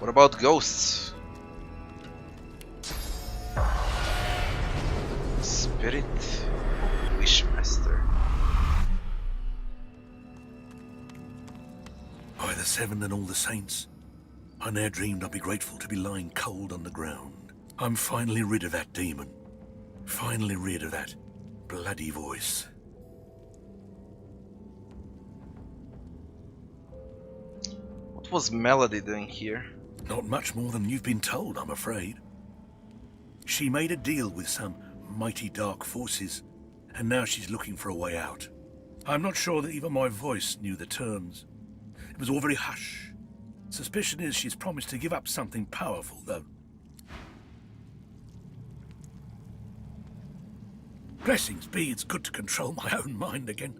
What about ghosts? Spirit Wishmaster. By the Seven and all the saints, I ne'er dreamed I'd be grateful to be lying cold on the ground. I'm finally rid of that demon. Finally rid of that bloody voice. What was Melody doing here? Not much more than you've been told, I'm afraid. She made a deal with some mighty dark forces, and now she's looking for a way out. I'm not sure that even my voice knew the terms. It was all very hush. Suspicion is she's promised to give up something powerful, though. Blessings be, it's good to control my own mind again.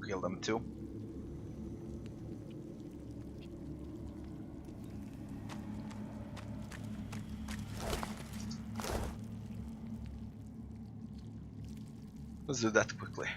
Kill them too. Let's do that quickly.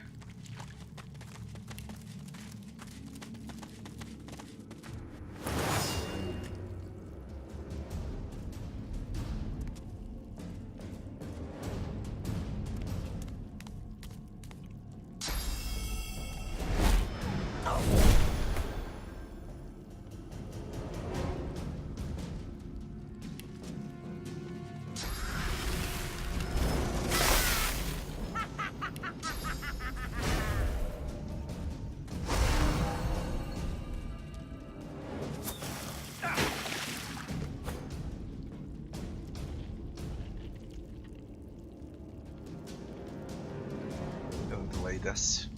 This.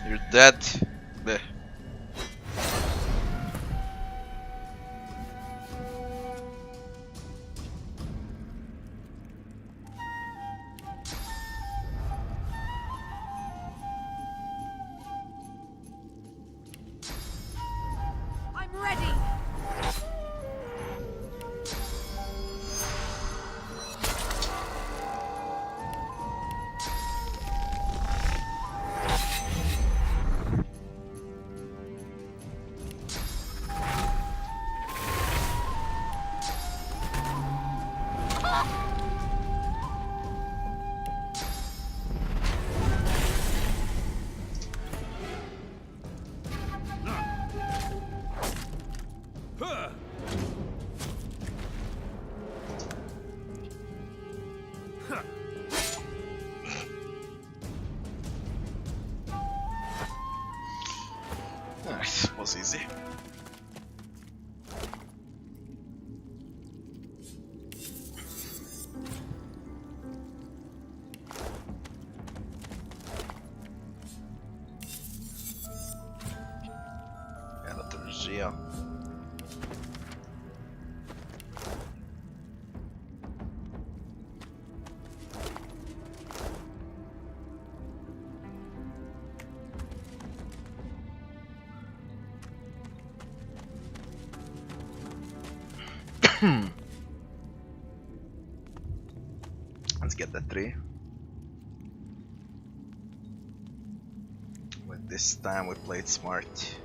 You're dead. Bleh. I'm ready. Nice, was easy. Liturgia. Let's get that 3. But this time we played smart.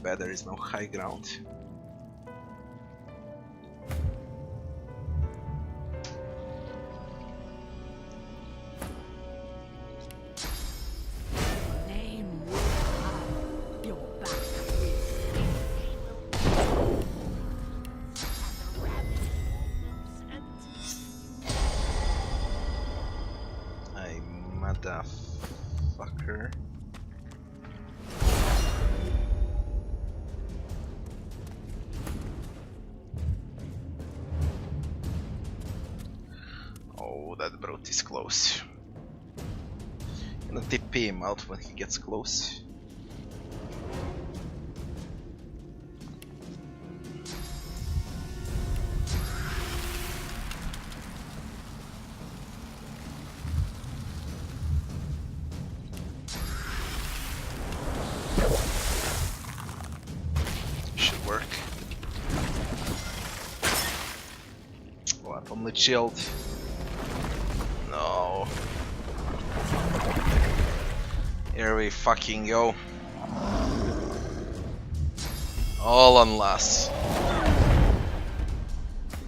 bad there is no high ground. Name your back. I motherfucker. Oh, that brute is close. Gonna TP him out when he gets close. Should work. What? Only chilled. No. Here we fucking go. All on last.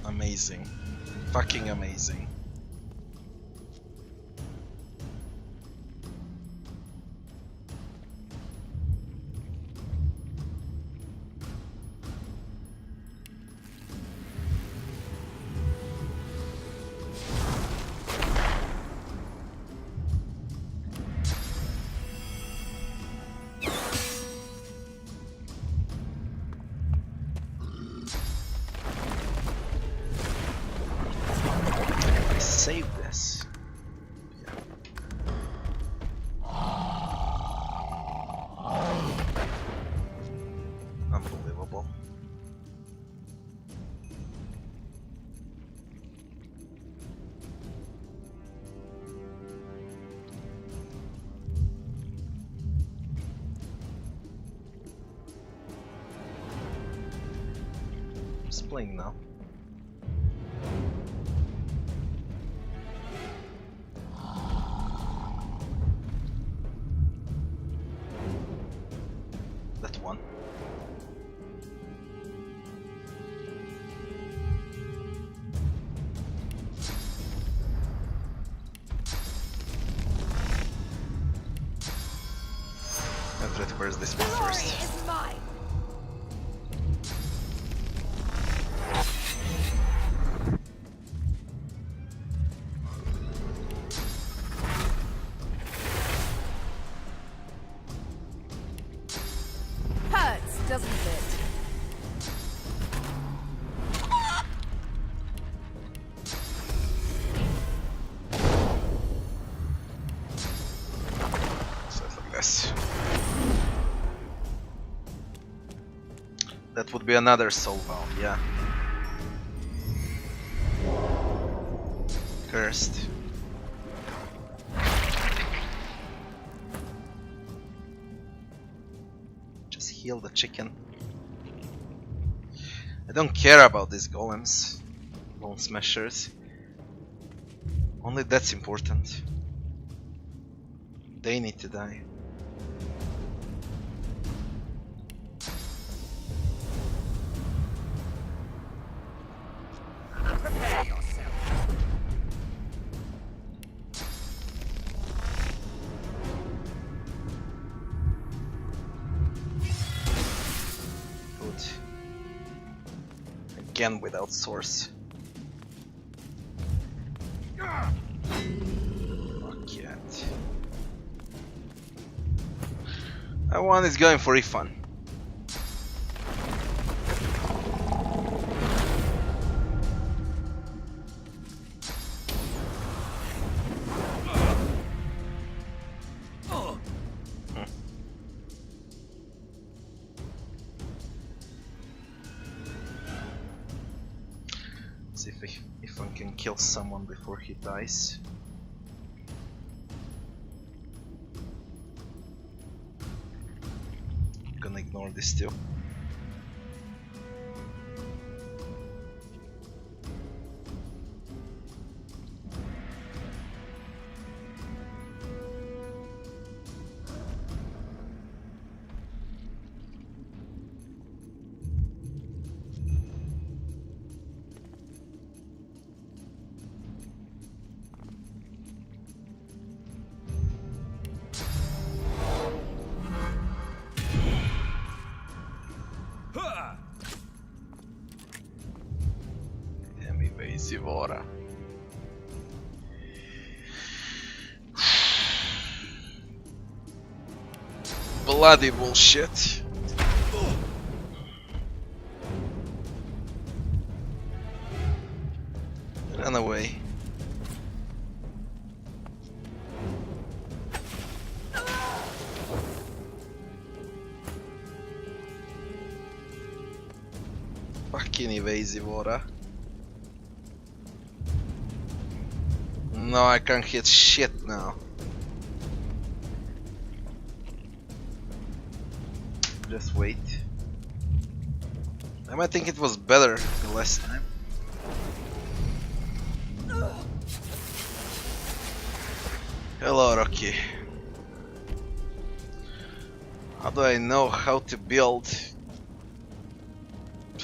Amazing. Fucking amazing. Save this. Yeah. Unbelievable. Who's playing now? That one. Everett, where's this one Glory first? is mine. Hurts, doesn't it? So it's like this. That would be another soul bound, yeah. Cursed. Just heal the chicken. I don't care about these golems. Bone smashers. Only that's important. They need to die. Prepare yourself. Good. Again without source. Fuck it. That one is going for refund. See if I can kill someone before he dies. I'm gonna ignore this too. Zivora. Bloody bullshit. Run away. Fucking evasive aura. No, I can't hit shit now. Just wait. I might think it was better the last time. Hello, Rocky. How do I know how to build?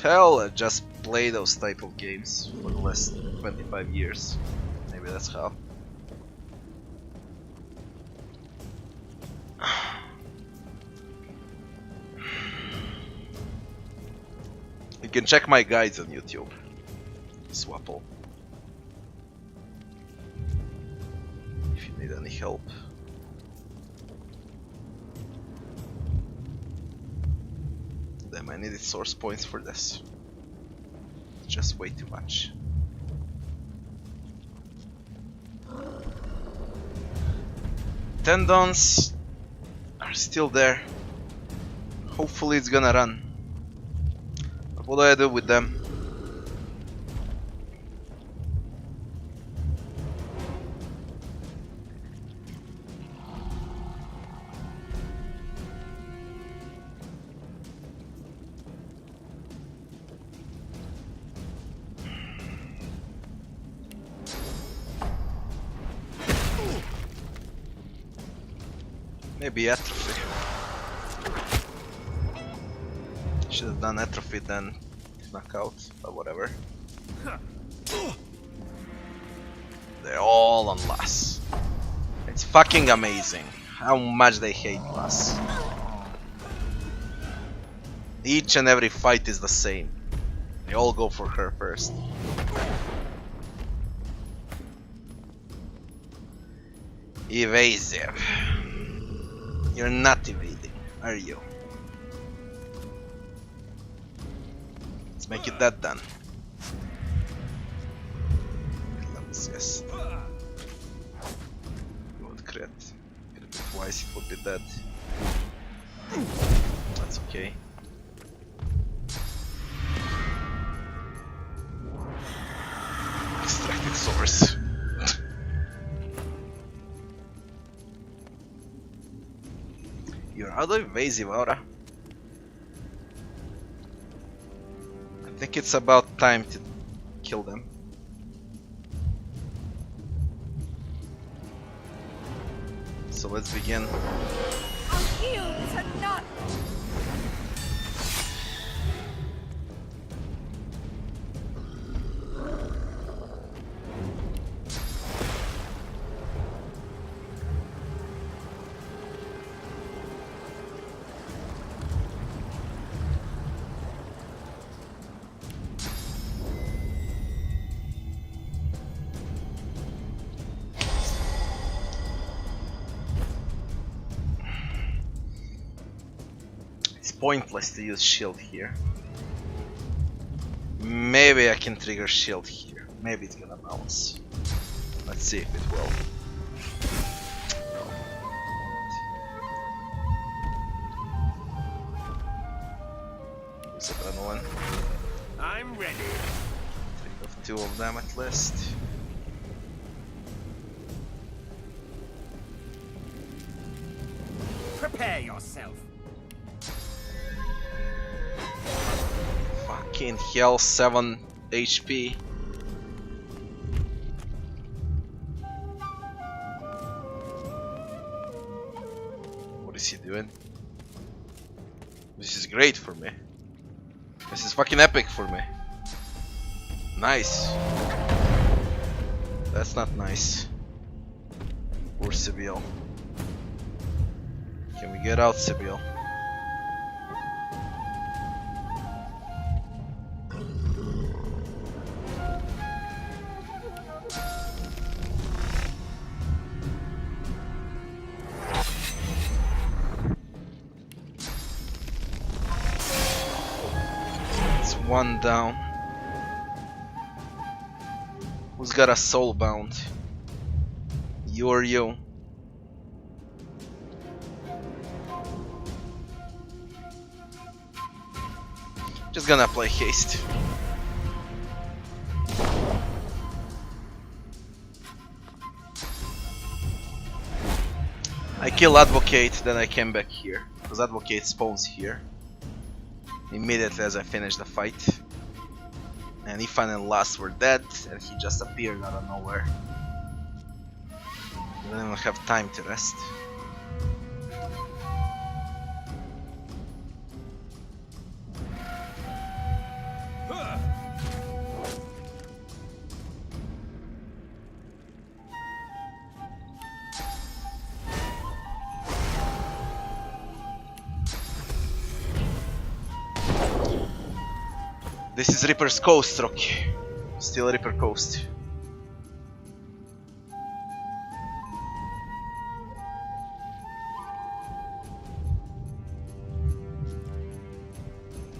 Hell, I just play those type of games for the last 25 years. Maybe that's how. You can check my guides on YouTube. Swapple. If you need any help. Damn, I needed source points for this. Just way too much. Tendons are still there. Hopefully it's gonna run. But what do I do with them? Maybe atrophy. Should have done atrophy then knockout, but whatever. They're all on Lass. It's fucking amazing how much they hate Lass. Each and every fight is the same. They all go for her first. Evasive. You're not evading, are you? Let's make it that then. Yes. Good crit. Crit it twice, it would be dead. That's okay. Extracted source. You're out of evasive aura. I think it's about time to kill them. So let's begin. I'm healed to not. Pointless to use shield here. Maybe I can trigger shield here. Maybe it's gonna bounce. Let's see if it will. No. Use adrenaline. I'm ready. Think of 2 of them at least. Prepare yourself. Fucking hell, 7 HP. What is he doing? This is great for me. This is fucking epic for me. Nice. That's not nice. Poor Sibyl. Can we get out, Sibyl? One down. Who's got a soul bound? You or you? Just gonna play haste. I kill Advocate, then I came back here, because Advocate spawns here immediately as I finish the fight. And Ifan and Last were dead, and he just appeared out of nowhere. I don't even have time to rest. This is Reaper's Coast, Rocky. Still Reaper Coast.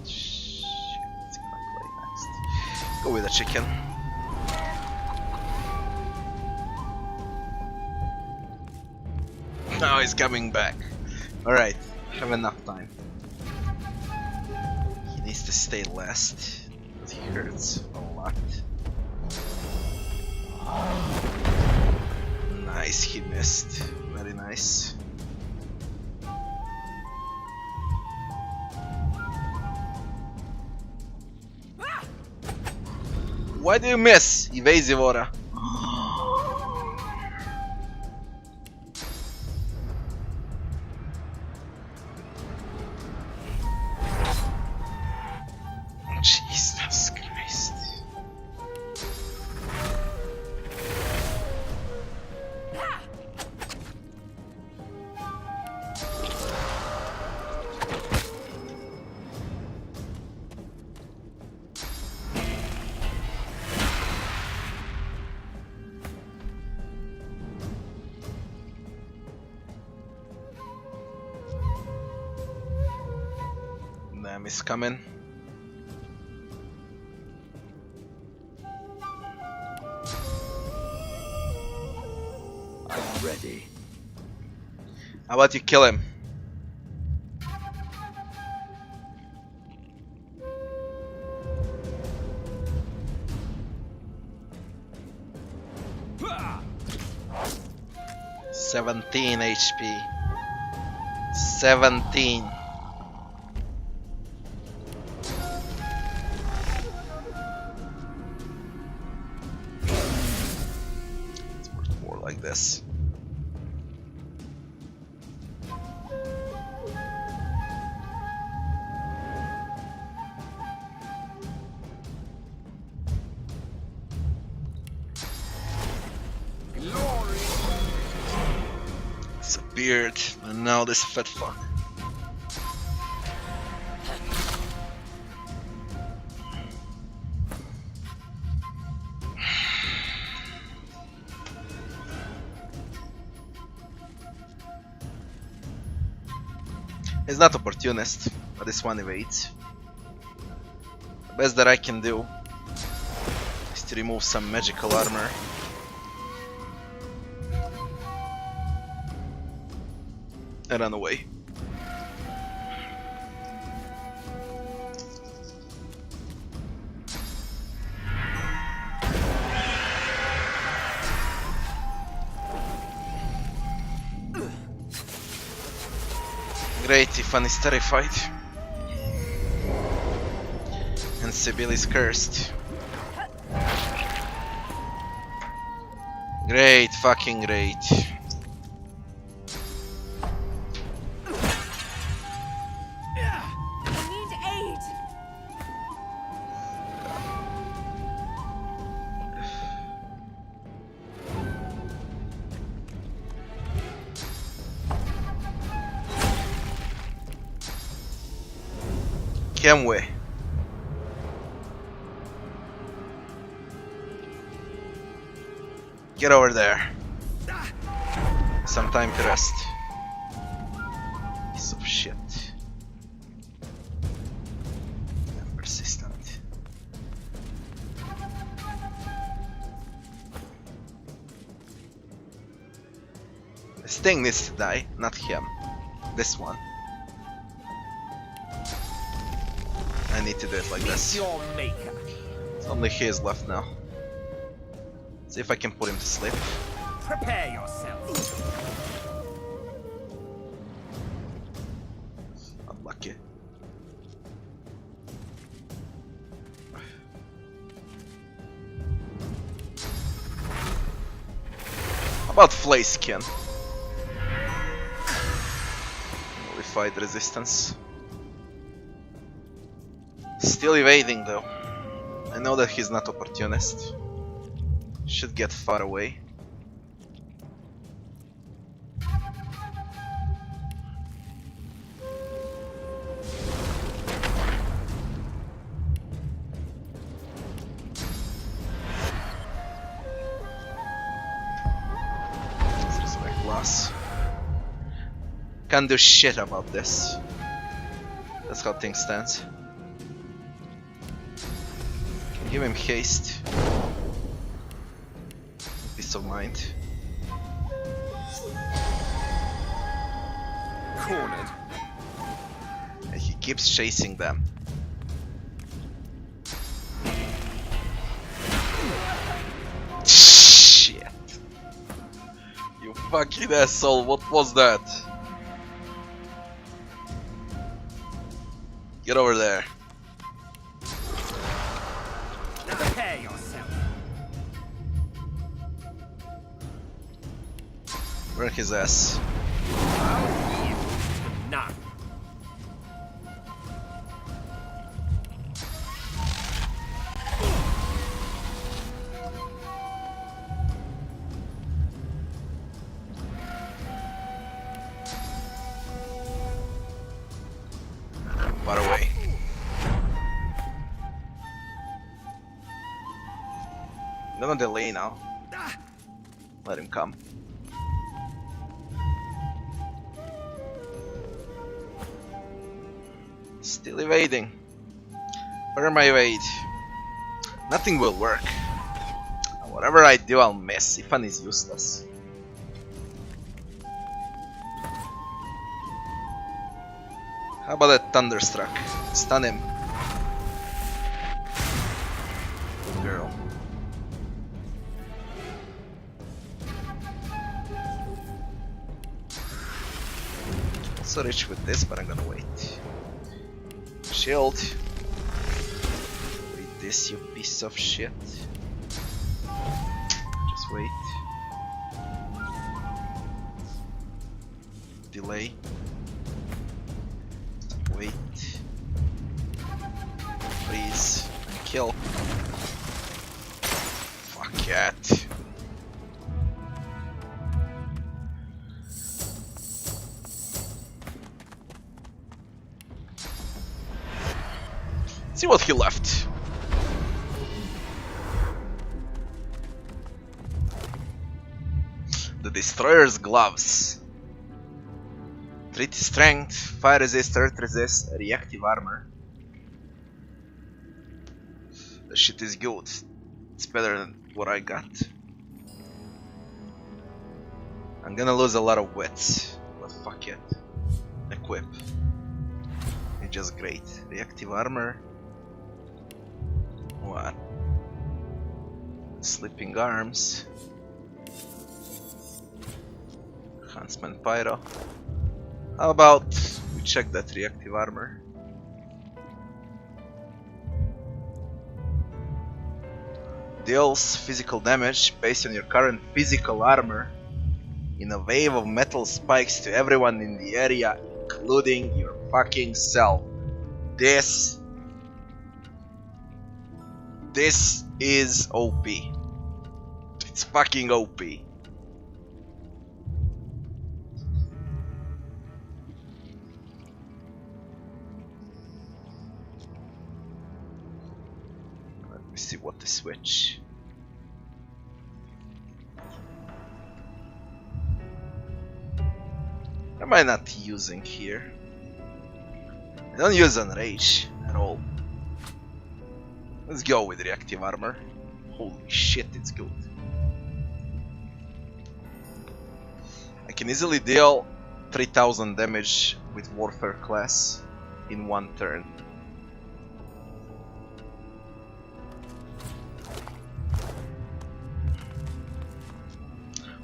Shit, what's he gonna play next? Go with the chicken. Now he's coming back. Alright, have enough time. He needs to stay last. He hurts a lot. Nice, he missed. Very nice. Why do you miss? Evasive aura. Jesus Christ. Damn, he's coming. Ready. How about you kill him? Ha! 17 HP. 17. It's worth more like this. Disappeared, and now this fat fuck. He's not opportunist, but this one evades. The best that I can do is to remove some magical armor. And run away. Great, Ifan is terrified. And Sibyl is cursed. Great, fucking great. I need aid. Kenway. Get over there. Some time to rest. Piece of shit. I'm persistent. This thing needs to die, not him. This one. I need to do it like this. Your maker. It's only his left now. See if I can put him to sleep. Prepare yourself. Unlucky. How about Flay Skin? Nullified resistance. Still evading though. I know that he's not opportunist. Should get far away. Resurrect glass. Can't do shit about this. That's how things stand. Give him haste. Peace of mind. Cornered. And he keeps chasing them. Shit. You fucking asshole, what was that? Get over there. Prepare yourself. Burn his ass. I'll yield to none. Far away. I'm gonna delay now. Let him come. Still evading. Where am I evade? Nothing will work. Whatever I do, I'll miss. Ifan is useless. How about that Thunderstruck? Stun him. Good girl. Also rich with this, but I'm gonna wait. Shield. Wait this, you piece of shit. Just wait. Delay. Wait. Freeze. And kill. Fuck it. See what he left. The Destroyer's Gloves. Treat strength, fire resist, earth resist, reactive armor. The shit is good. It's better than what I got. I'm gonna lose a lot of wits, but fuck it. Equip. It's just great. Reactive armor. What? Sleeping arms. Huntsman Pyro. How about we check that reactive armor? Deals physical damage based on your current physical armor in a wave of metal spikes to everyone in the area, including your fucking self. This is OP. It's fucking OP. Let me see what to switch. Am I not using here? I don't use Enrage at all. Let's go with reactive armor. Holy shit, it's good. I can easily deal 3000 damage with Warfare class in one turn.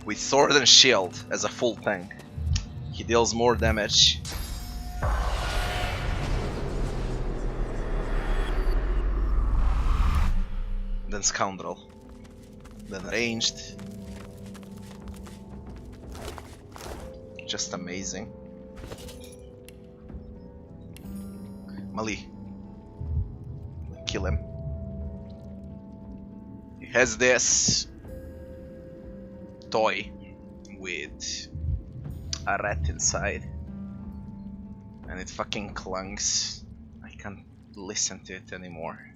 With Sword and Shield as a full tank, he deals more damage. Then Scoundrel. Then Ranged. Just amazing. Melee. Kill him. He has this toy with a rat inside, and it fucking clunks. I can't listen to it anymore.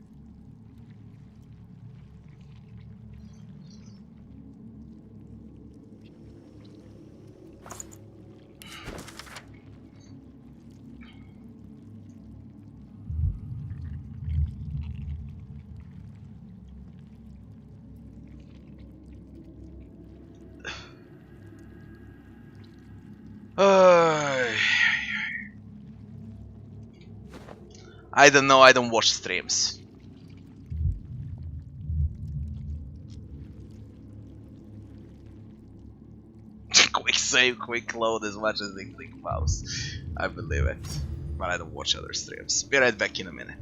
I don't know, I don't watch streams. Quick save, quick load as much as they click mouse. I believe it. But I don't watch other streams. Be right back in a minute.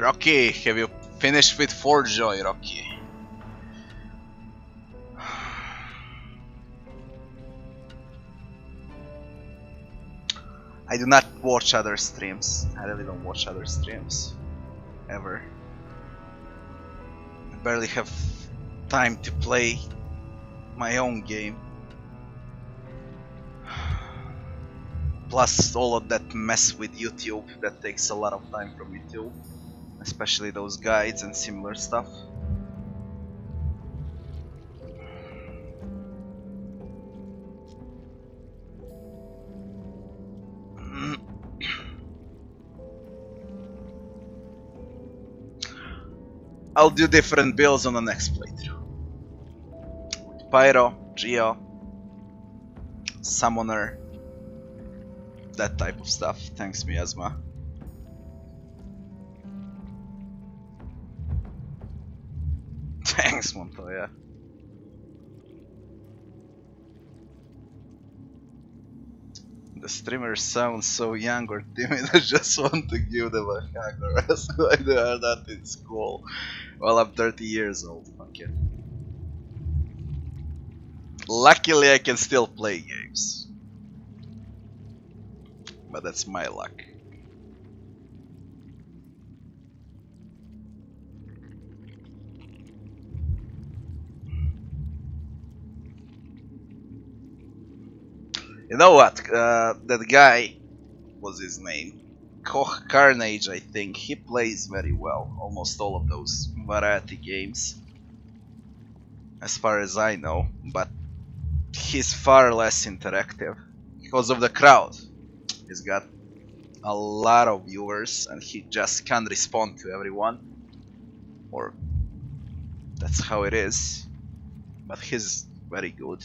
Rocky, have you finished with Forjoy, Rocky? I do not watch other streams. I really don't watch other streams. Ever. I barely have time to play my own game. Plus all of that mess with YouTube that takes a lot of time from YouTube. Especially those guides and similar stuff. I'll do different builds on the next playthrough. Pyro, Geo, Summoner, that type of stuff. Thanks, Miasma. Thanks, Montoya. The streamers sound so young or timid, I just want to give them a hug or ask why they are not in school. Well, I'm 30 years old, fuck it. Luckily I can still play games. But that's my luck. You know what? That guy, what's his name? Koch Carnage, I think. He plays very well. Almost all of those variety games. As far as I know. But he's far less interactive. Because of the crowd. He's got a lot of viewers and he just can't respond to everyone. Or that's how it is. But he's very good.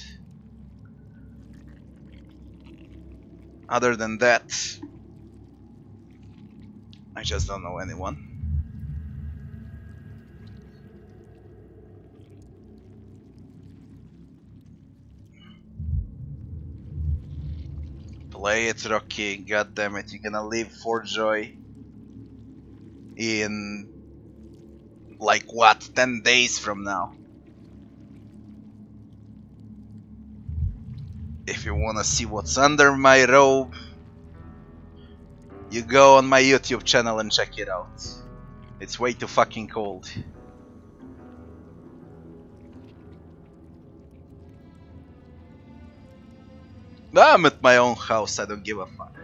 Other than that, I just don't know anyone. Play it, Rocky. God damn it, you're gonna leave Forjoy in like what, 10 days from now? If you wanna see what's under my robe, you go on my YouTube channel and check it out. It's way too fucking cold. I'm at my own house, I don't give a fuck.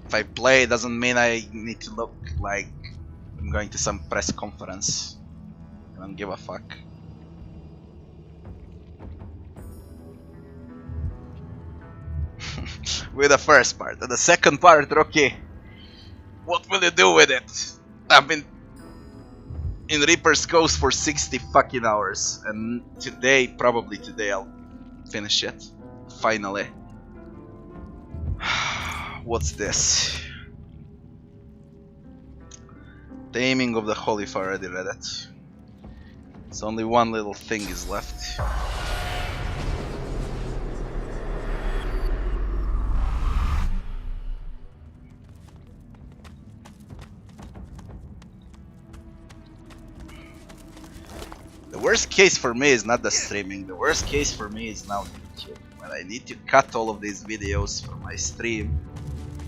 If I play, it doesn't mean I need to look like I'm going to some press conference. I don't give a fuck. With the first part. And the second part, Rocky, what will you do with it? I've been in Reaper's Coast for 60 fucking hours, and today, probably today, I'll finish it. Finally. What's this? Taming of the Holy Fire, I already read it. So only one little thing is left. The worst case for me is not the streaming, the worst case for me is now YouTube. When I need to cut all of these videos from my stream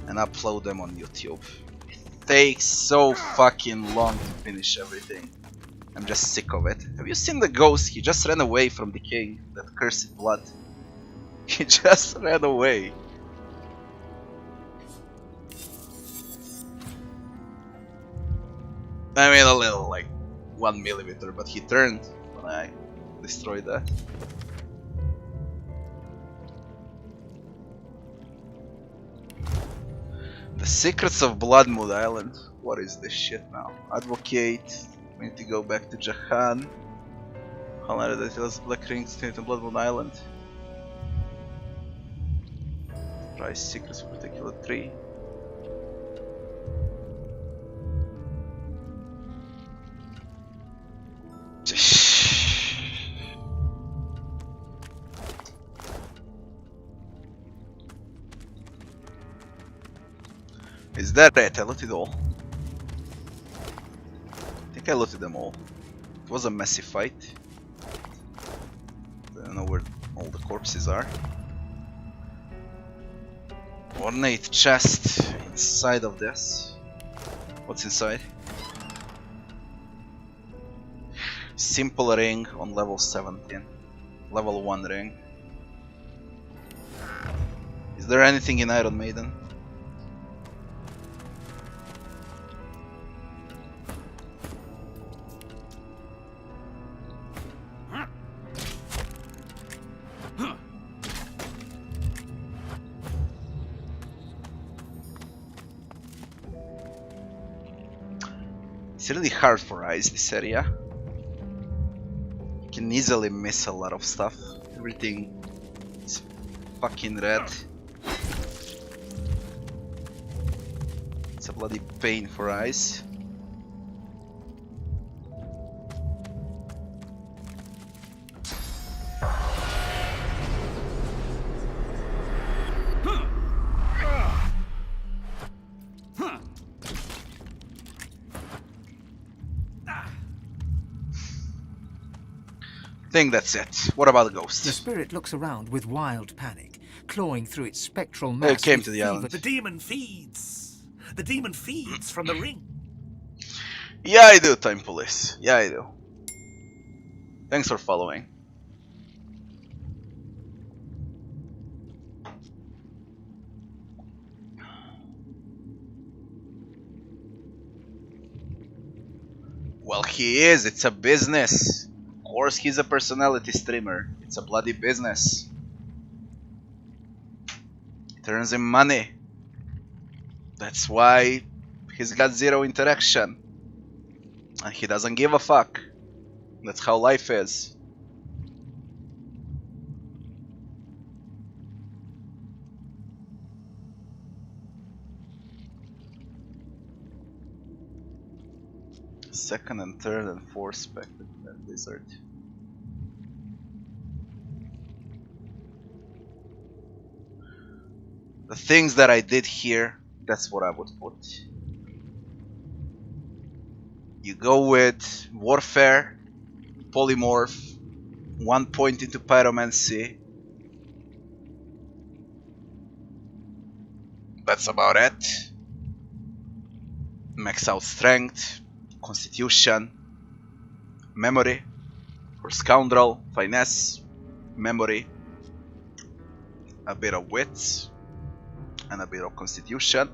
and upload them on YouTube. It takes so fucking long to finish everything. I'm just sick of it. Have you seen the ghost? He just ran away from the king, that cursed blood. He just ran away. I mean a little, like 1 millimeter, but he turned when I destroyed that. The Secrets of Bloodmoon Island. What is this shit now? Advocate. We need to go back to Jahan. Highlighted the details of Black Rings State on Bloodmoon Island. Try Secrets of Particular Tree. Is that it? I looted all. I think I looted them all. It was a messy fight. I don't know where all the corpses are. Ornate chest inside of this. What's inside? Simple ring on level 17. Level 1 ring. Is there anything in Iron Maiden? It's really hard for eyes, this area. You can easily miss a lot of stuff. Everything is fucking red. It's a bloody pain for eyes. I think that's it. What about the ghost? The spirit looks around with wild panic, clawing through its spectral It mass. came with to the fever. island. The demon feeds. The demon feeds from the ring. Yeah, I do, Time Police. Yeah, I do. Thanks for following. Well, he is. It's a business. Of course, he's a personality streamer. It's a bloody business. It earns him money. That's why he's got zero interaction. And he doesn't give a fuck. That's how life is. Second and third and fourth spectre lizard. The things that I did here, that's what I would put. You go with warfare, polymorph, 1 point into pyromancy. That's about it. Max out strength, constitution, memory for scoundrel, finesse, memory, a bit of wits, and a bit of constitution.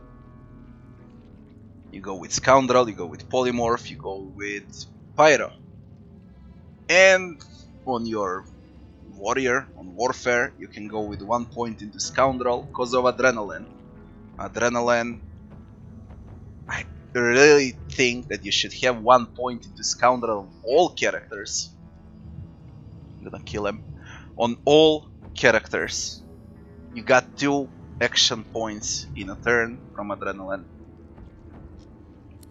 You go with scoundrel, you go with polymorph, you go with pyro. And on your warrior, on warfare, you can go with 1 point into scoundrel because of adrenaline. Adrenaline, I really think that you should have 1 point into scoundrel on all characters. I'm gonna kill him. On all characters. You got 2 action points in a turn from adrenaline.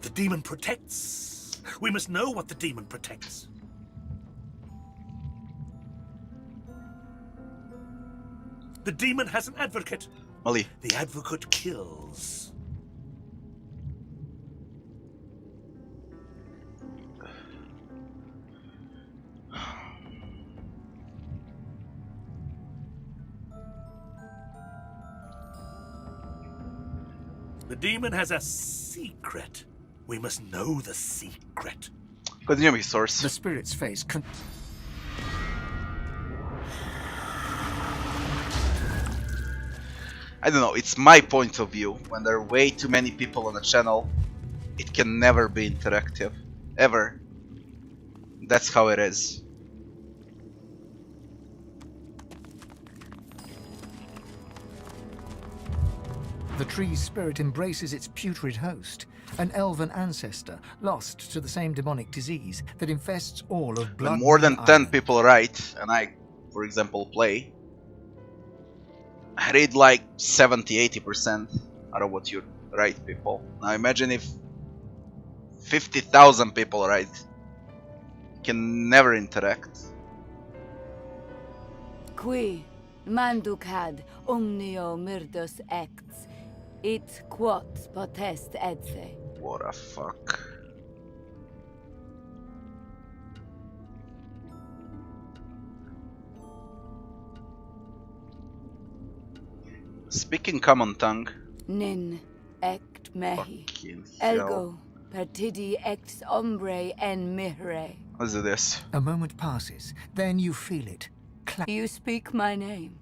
The demon protects. We must know what the demon protects. The demon has an advocate. Mali. The advocate kills. The demon has a secret. We must know the secret. Continue me, source. The spirit's face I don't know, it's my point of view. When there are way too many people on a channel, it can never be interactive. Ever. That's how it is. The tree's spirit embraces its putrid host, an elven ancestor lost to the same demonic disease that infests all of Blood. When more than Moon 10 Island. people write, and I, for example, play, I read like 70-80% out of what you write, people. Now imagine if 50,000 people write. You can never interact. Qui mandukad omnio murdus acts, It quot potest edse. What a fuck. Speaking common tongue. Nin ect mehi. Fucking hell. Elgo partidi ex ombre en mihre. Let's do this. A moment passes, then you feel it. You speak my name.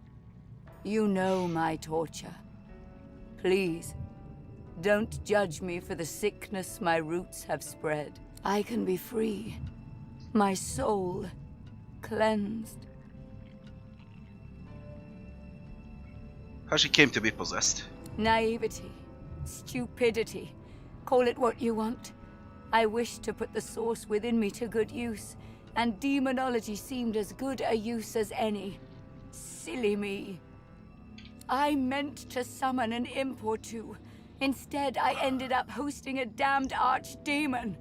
You know my torture. Please, don't judge me for the sickness my roots have spread. I can be free. My soul cleansed. How she came to be possessed. Naivety, stupidity, call it what you want. I wished to put the source within me to good use, and demonology seemed as good a use as any. Silly me. I meant to summon an imp or two. Instead, I ended up hosting a damned archdemon.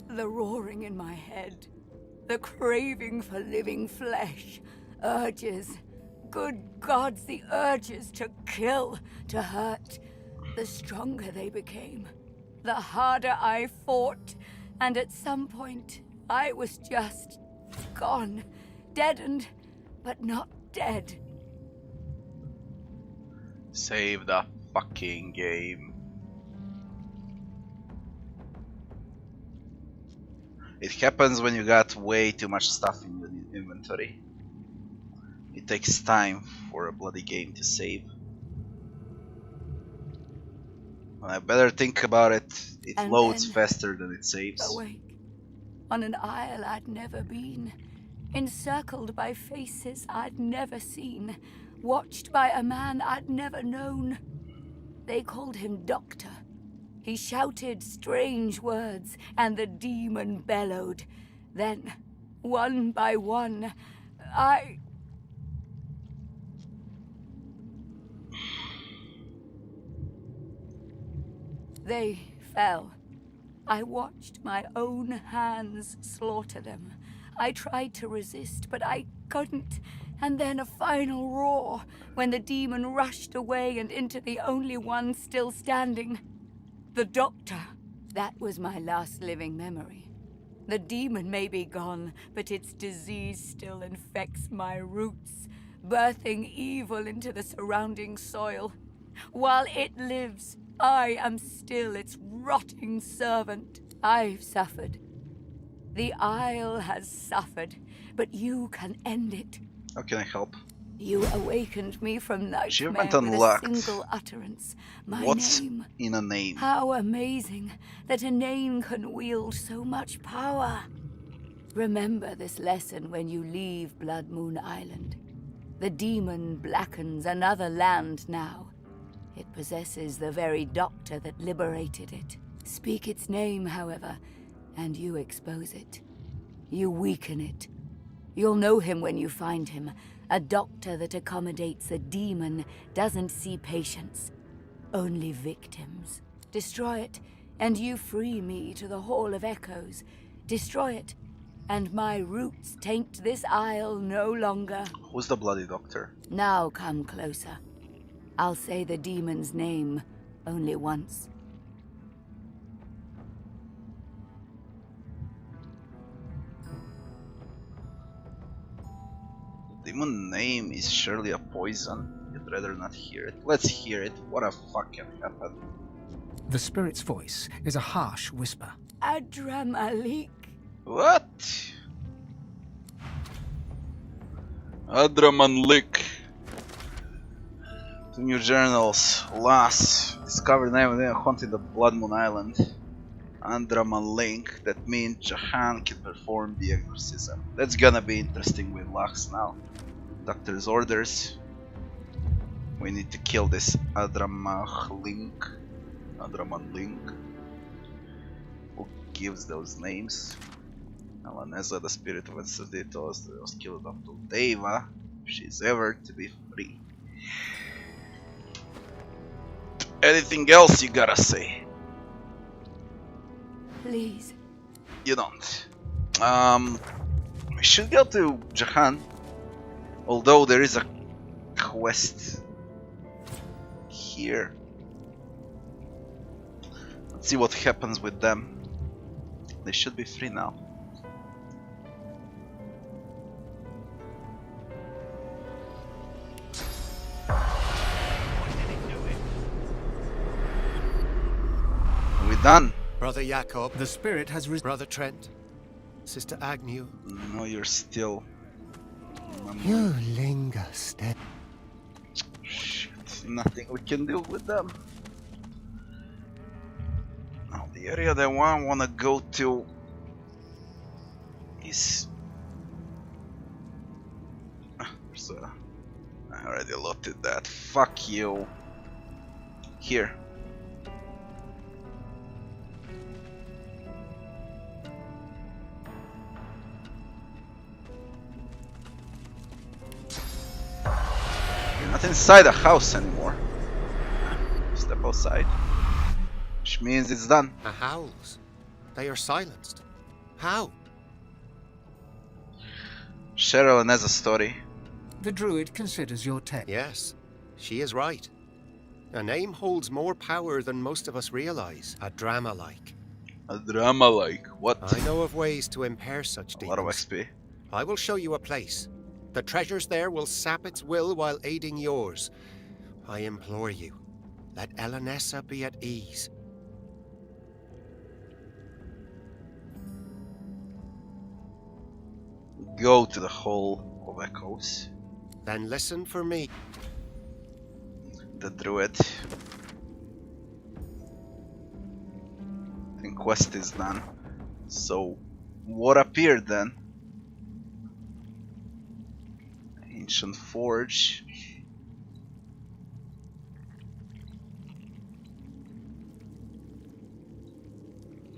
The roaring in my head, the craving for living flesh, urges. Good gods, the urges to kill, to hurt. The stronger they became, the harder I fought. And at some point, I was just gone. Deadened, but not dead. Save the fucking game. It happens when you got way too much stuff in your inventory. It takes time for a bloody game to save. When I better think about it, it And loads then, faster than it saves. Awake, on an isle I'd never been, encircled by faces I'd never seen, watched by a man I'd never known. They called him Doctor. He shouted strange words, and the demon bellowed. Then, one by one, They fell. I watched my own hands slaughter them. I tried to resist, but I couldn't. And then a final roar, when the demon rushed away and into the only one still standing. The Doctor. That was my last living memory. The demon may be gone, but its disease still infects my roots, birthing evil into the surrounding soil. While it lives, I am still its rotting servant. I've suffered. The Isle has suffered, but you can end it. How can I help? You awakened me from nightmare Achievement with a unlocked. single utterance. My What's name. in a name? How amazing that a name can wield so much power. Remember this lesson when you leave Blood Moon Island. The demon blackens another land now. It possesses the very doctor that liberated it. Speak its name, however, and you expose it. You weaken it. You'll know him when you find him. A doctor that accommodates a demon doesn't see patients, only victims. Destroy it, and you free me to the Hall of Echoes. Destroy it, and my roots taint this isle no longer. Who's the bloody doctor? Now come closer. I'll say the demon's name only once. The demon name is surely a poison. You'd rather not hear it. Let's hear it. What a fuck can happen? The spirit's voice is a harsh whisper. Adramalik. What? Adramanlik. To new journals. Lass. Discovered name and then haunted the Blood Moon Island. Adramanlik. That means Jahan can perform the exorcism. That's gonna be interesting with Lux now. Doctor's orders. We need to kill this Adramanlik. Who gives those names? Alaneza, the spirit of ancestry, told us that it was killed up to Deva, if she's ever to be free. Anything else you gotta say? Please. You don't. We should go to Jahan. Although there is a quest here. Let's see what happens with them. They should be free now. Are we done? Brother Jacob, The spirit has risen. Brother Trent, Sister Agnew. No, you're still. You linger steady. Shit, nothing we can do with them. Now the area that I wanna go to is. I already looked at that. Fuck you. Here. You're not inside the house anymore. Step outside. Which means it's done. The howls. They are silenced. How? Cheryl has a story. The druid considers your text. Yes, she is right. A name holds more power than most of us realize. A drama-like. A drama like what? I know of ways to impair such A lot of demons. XP. I will show you a place. The treasures there will sap its will while aiding yours. I implore you, let Elenessa be at ease. Go to the Hall of Echoes. Then listen for me. The druid. The quest is done. So, what appeared then? Ancient Forge.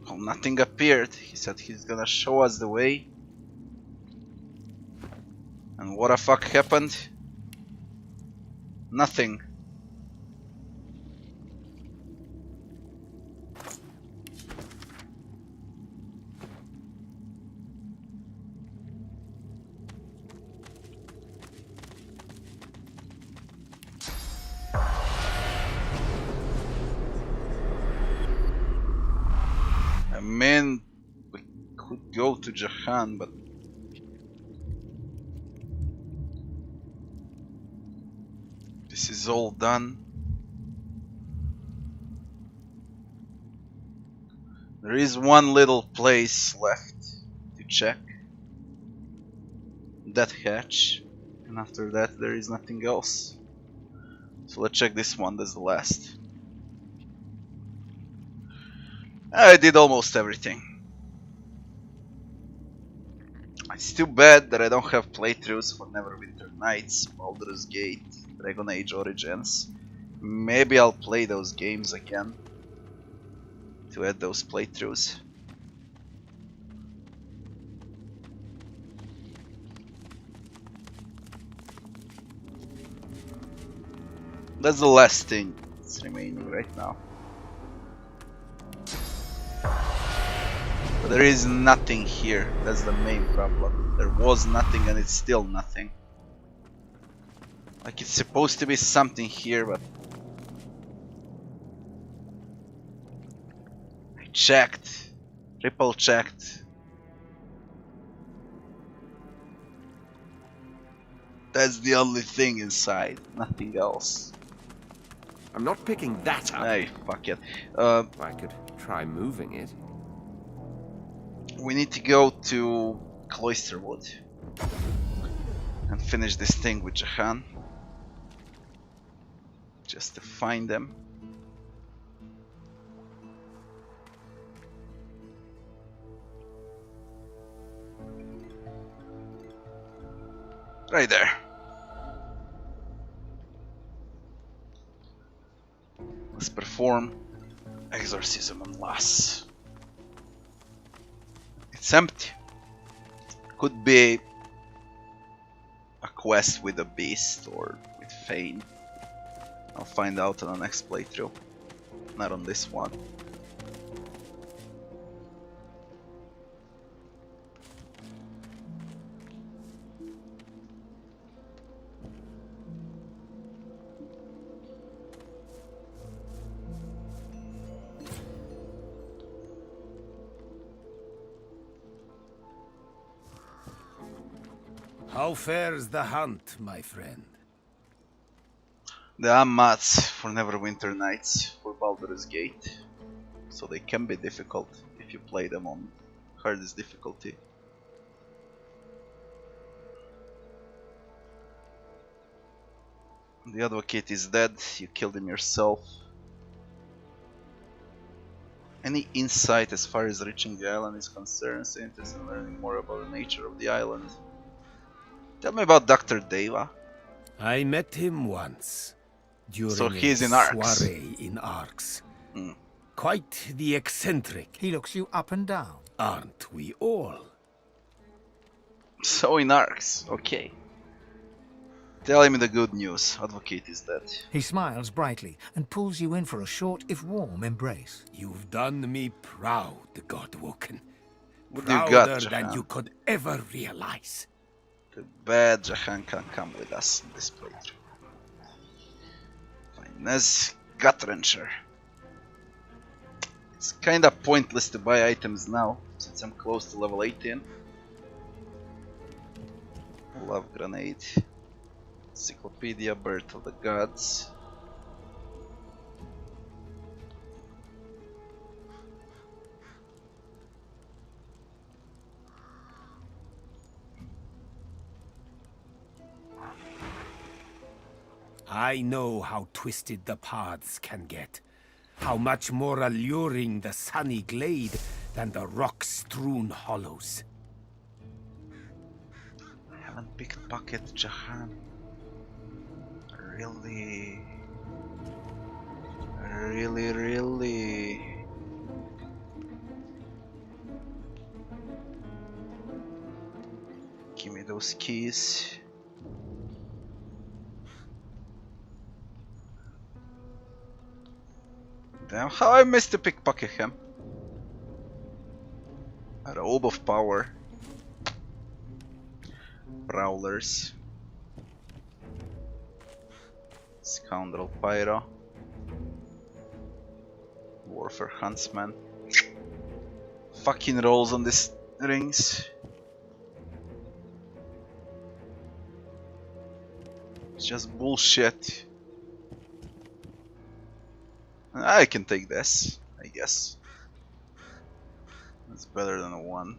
Oh, nothing appeared. He said he's gonna show us the way. And what the fuck happened? Nothing. I mean, we could go to Jahan, but this is all done. There is one little place left to check. That hatch. And after that there is nothing else. So let's check this one, that's the last. I did almost everything. It's too bad that I don't have playthroughs for Neverwinter Nights, Baldur's Gate, Dragon Age Origins. Maybe I'll play those games again to add those playthroughs. That's the last thing that's remaining right now. But there is nothing here, that's the main problem. There was nothing and it's still nothing. Like it's supposed to be something here, but I checked, triple checked. That's the only thing inside, nothing else. I'm not picking that up. Hey, fuck it. I could try moving it. We need to go to Cloisterwood and finish this thing with Jahan. Just to find them. Right there. Let's perform exorcism on Lass. It's empty. Could be a quest with a beast or with Fane. I'll find out on the next playthrough. Not on this one. How fares the hunt, my friend? There are mats for Neverwinter Nights for Baldur's Gate, so they can be difficult if you play them on hardest difficulty. The advocate is dead, you killed him yourself. Any insight as far as reaching the island is concerned? So interested in learning more about the nature of the island. Tell me about Dr. Deva. I met him once. During So he's a in Arx. soiree in Arx. Hmm. Quite the eccentric, He looks you up and down. aren't we all? So in Arx, okay. Tell him the good news. Advocate is dead. He smiles brightly and pulls you in for a short, if warm, embrace. You've done me proud, Godwoken. What do you got, Prouder than Jahan? you could ever realize. Too bad Jahan can't come with us in this playthrough. Finesse Gutwrencher. It's kinda pointless to buy items now, since I'm close to level 18. Love Grenade. Encyclopedia, Birth of the Gods. I know how twisted the paths can get. How much more alluring the sunny glade than the rock-strewn hollows. I haven't picked Pocket Jahan. Really? Really? Give me those keys. Damn, how I missed to pickpocket him. A robe of power. Prowlers. Scoundrel Pyro. Warfare Huntsman. Fucking rolls on these rings. It's just bullshit. I can take this, I guess. That's better than a 1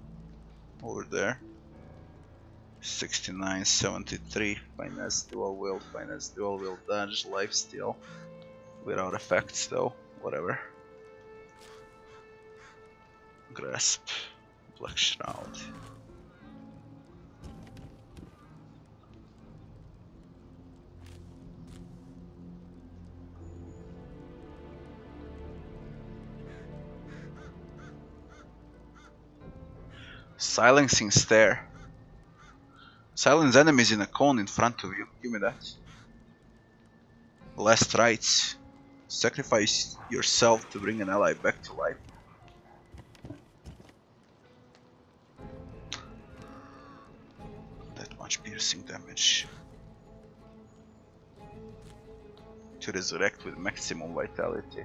over there. 69, 73, finesse, dual wield, dodge, lifesteal. Without effects though, whatever. Grasp, Black Shroud. Silencing Stare. Silence enemies in a cone in front of you. Give me that. Last rites. Sacrifice yourself to bring an ally back to life. That much piercing damage. To resurrect with maximum vitality.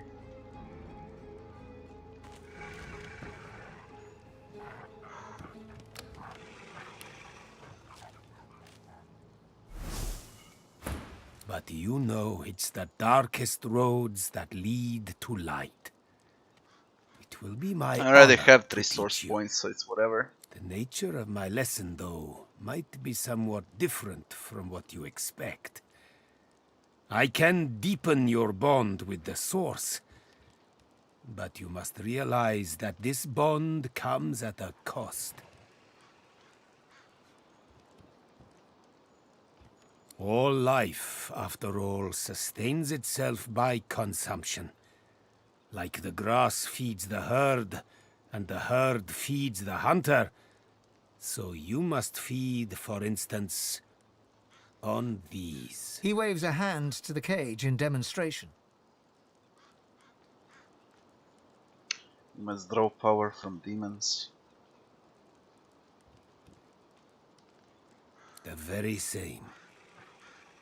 But you know it's the darkest roads that lead to light. It will be my I already honor have to 3 teach source you. points, so it's whatever. The nature of my lesson, though, might be somewhat different from what you expect. I can deepen your bond with the Source, but you must realize that this bond comes at a cost. All life, after all, sustains itself by consumption. Like the grass feeds the herd, and the herd feeds the hunter, so you must feed, for instance, on these. He waves a hand to the cage in demonstration. You must draw power from demons. The very same.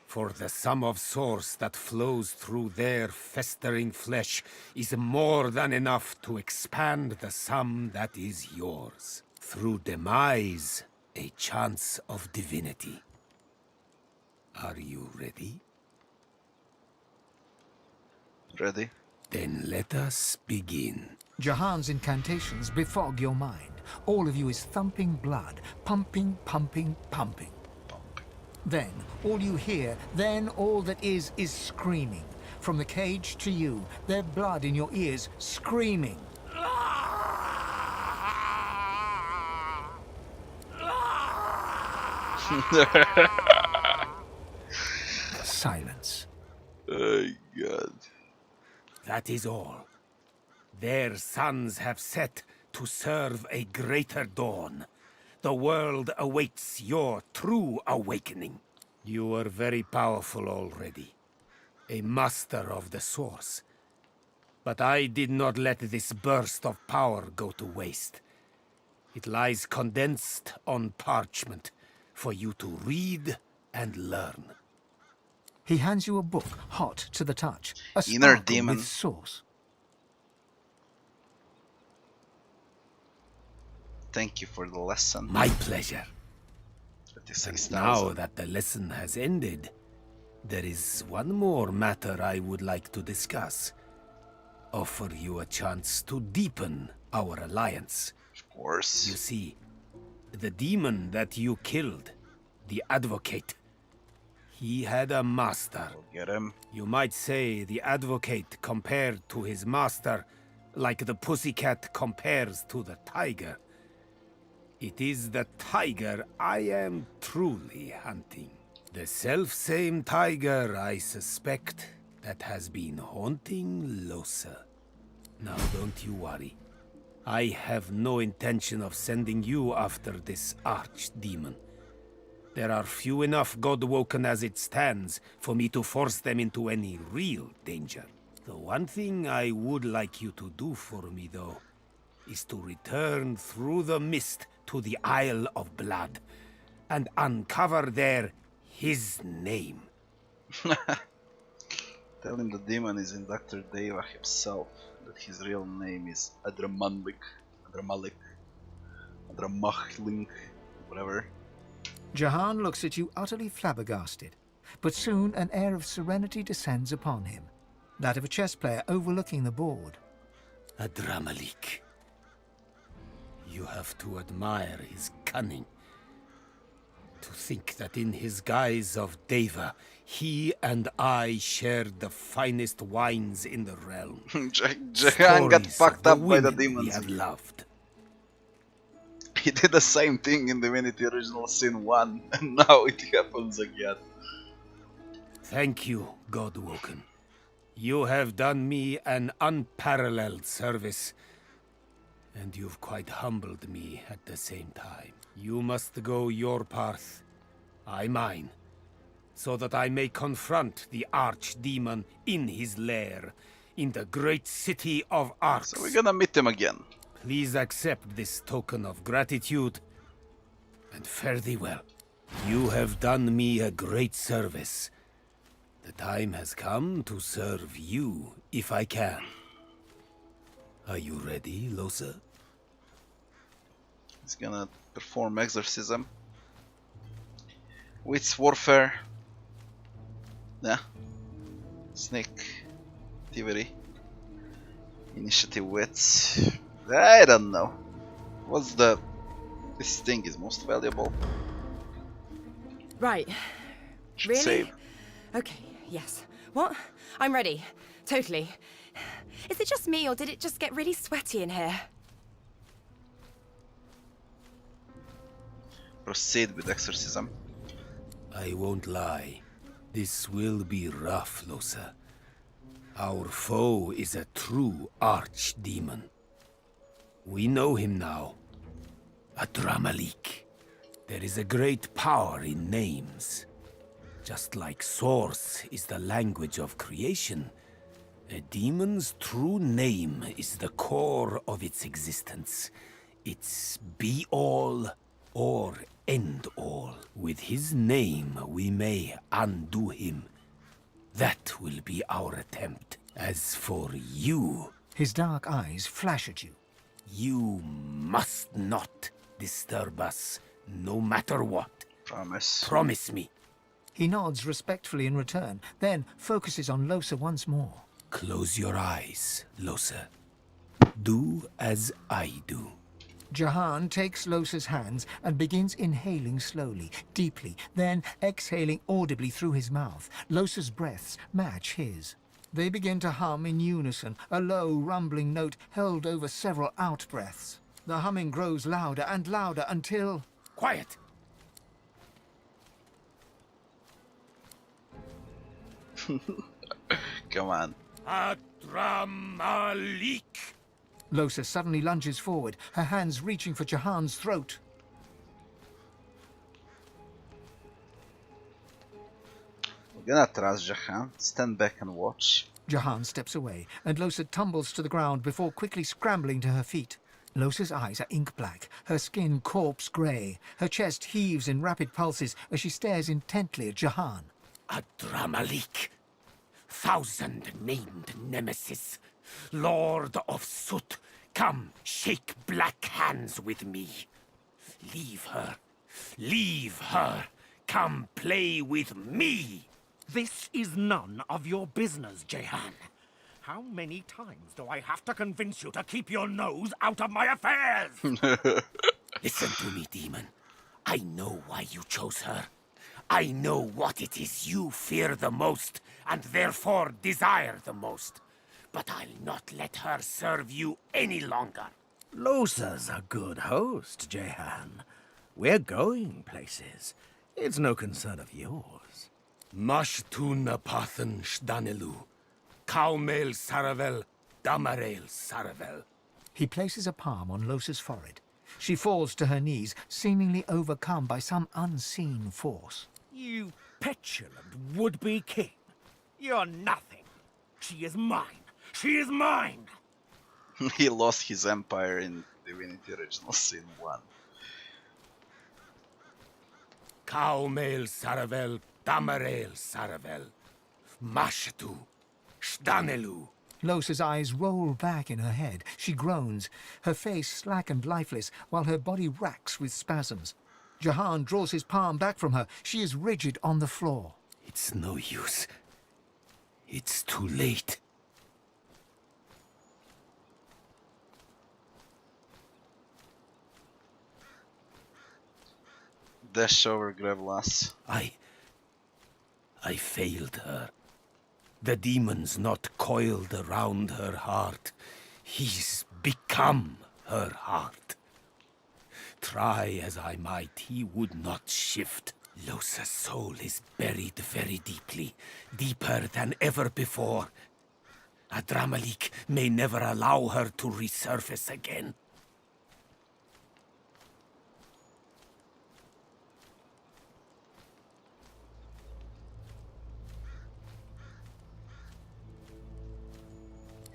For the sum of source that flows through their festering flesh is more than enough to expand the sum that is yours. Through demise, a chance of divinity. Are you ready? Ready? Then let us begin. Jahan's incantations befog your mind. All of you is thumping blood, pumping, pumping, pumping. Then, all you hear, then all that is screaming. From the cage to you, their blood in your ears, screaming. Silence. Oh god. That is all. Their sons have set to serve a greater dawn. The world awaits your true awakening. You are very powerful already, a master of the source. But I did not let this burst of power go to waste. It lies condensed on parchment for you to read and learn. He hands you a book, hot to the touch. A Inner sparkle demon. with source. Thank you for the lesson. My pleasure. 36,000. Now that the lesson has ended, there is one more matter I would like to discuss. Offer you a chance to deepen our alliance. Of course. You see, the demon that you killed, the advocate, he had a master. Get him. You might say the advocate compared to his master, like the pussycat compares to the tiger. It is the tiger I am truly hunting. The self-same tiger, I suspect, that has been haunting Lohse. Now don't you worry. I have no intention of sending you after this archdemon. There are few enough God-woken as it stands for me to force them into any real danger. The one thing I would like you to do for me, though, is to return through the mist to the Isle of Blood and uncover there his name. Tell him the demon is in Dr. Deva himself, that his real name is Adramalik, whatever. Jahan looks at you utterly flabbergasted, but soon an air of serenity descends upon him, that of a chess player overlooking the board. Adramalik. You have to admire his cunning. To think that in his guise of Deva, he and I shared the finest wines in the realm. Jahan got Stories fucked of up by the women we demons. have loved. He did the same thing in Divinity Original Sin 1, and now it happens again. Thank you, Godwoken. You have done me an unparalleled service, and you've quite humbled me at the same time. You must go your path, I mine, so that I may confront the archdemon in his lair, in the great city of Arx. So we're gonna meet him again. Please accept this token of gratitude, and fare thee well. You have done me a great service. The time has come to serve you, if I can. Are you ready, Lohse? He's gonna perform exorcism. Wits warfare. Nah. Sneak. Activity. Initiative wits. I don't know. What's the... This thing is most valuable. Right. Should Really? save. Okay, yes. What? I'm ready. Totally. Is it just me, or did it just get really sweaty in here? Proceed with exorcism. I won't lie. This will be rough, Lohse. Our foe is a true archdemon. We know him now. Adramalik. There is a great power in names. Just like Source is the language of creation, a demon's true name is the core of its existence. It's be-all or end-all. With his name, we may undo him. That will be our attempt. As for you... His dark eyes flash at you. You must not disturb us no matter what. Promise. Promise me. He nods respectfully in return, then focuses on Lohse once more. Close your eyes, Lohse. Do as I do. Jahan takes Lohse's hands and begins inhaling slowly, deeply, then exhaling audibly through his mouth. Lohse's breaths match his. They begin to hum in unison, a low, rumbling note held over several out-breaths. The humming grows louder and louder until... Quiet! Come on. Adramalik! Lohse suddenly lunges forward, her hands reaching for Jahan's throat. We're gonna trust Jahan. Stand back and watch. Jahan steps away, and Lohse tumbles to the ground before quickly scrambling to her feet. Lohse's eyes are ink black, her skin corpse grey. Her chest heaves in rapid pulses as she stares intently at Jahan. Adramalik, thousand-named nemesis, Lord of Soot, come, shake black hands with me. Leave her, leave her, come play with me. This is none of your business, Jahan. How many times do I have to convince you to keep your nose out of my affairs? Listen to me, demon. I know why you chose her. I know what it is you fear the most, and therefore desire the most. But I'll not let her serve you any longer. Lohse's a good host, Jahan. We're going places. It's no concern of yours. Mashtuna Pathan Shdanelu, Kaumel Saravel, Damarael Saravel. He places a palm on Lohse's forehead. She falls to her knees, seemingly overcome by some unseen force. You petulant would-be king. You're nothing. She is mine. She is mine! He lost his empire in Divinity Original Sin 1. Kaumel Saravel, Damarael Saravel, Mashtu, Shdanelu. Lohse's eyes roll back in her head. She groans, her face slack and lifeless, while her body racks with spasms. Jahan draws his palm back from her. She is rigid on the floor. It's no use. It's too late. Dash over Grevlas. I failed her. The demon's not coiled around her heart. He's become her heart. Try as I might, he would not shift. Lohse's soul is buried very deeply, deeper than ever before. Adramalik may never allow her to resurface again.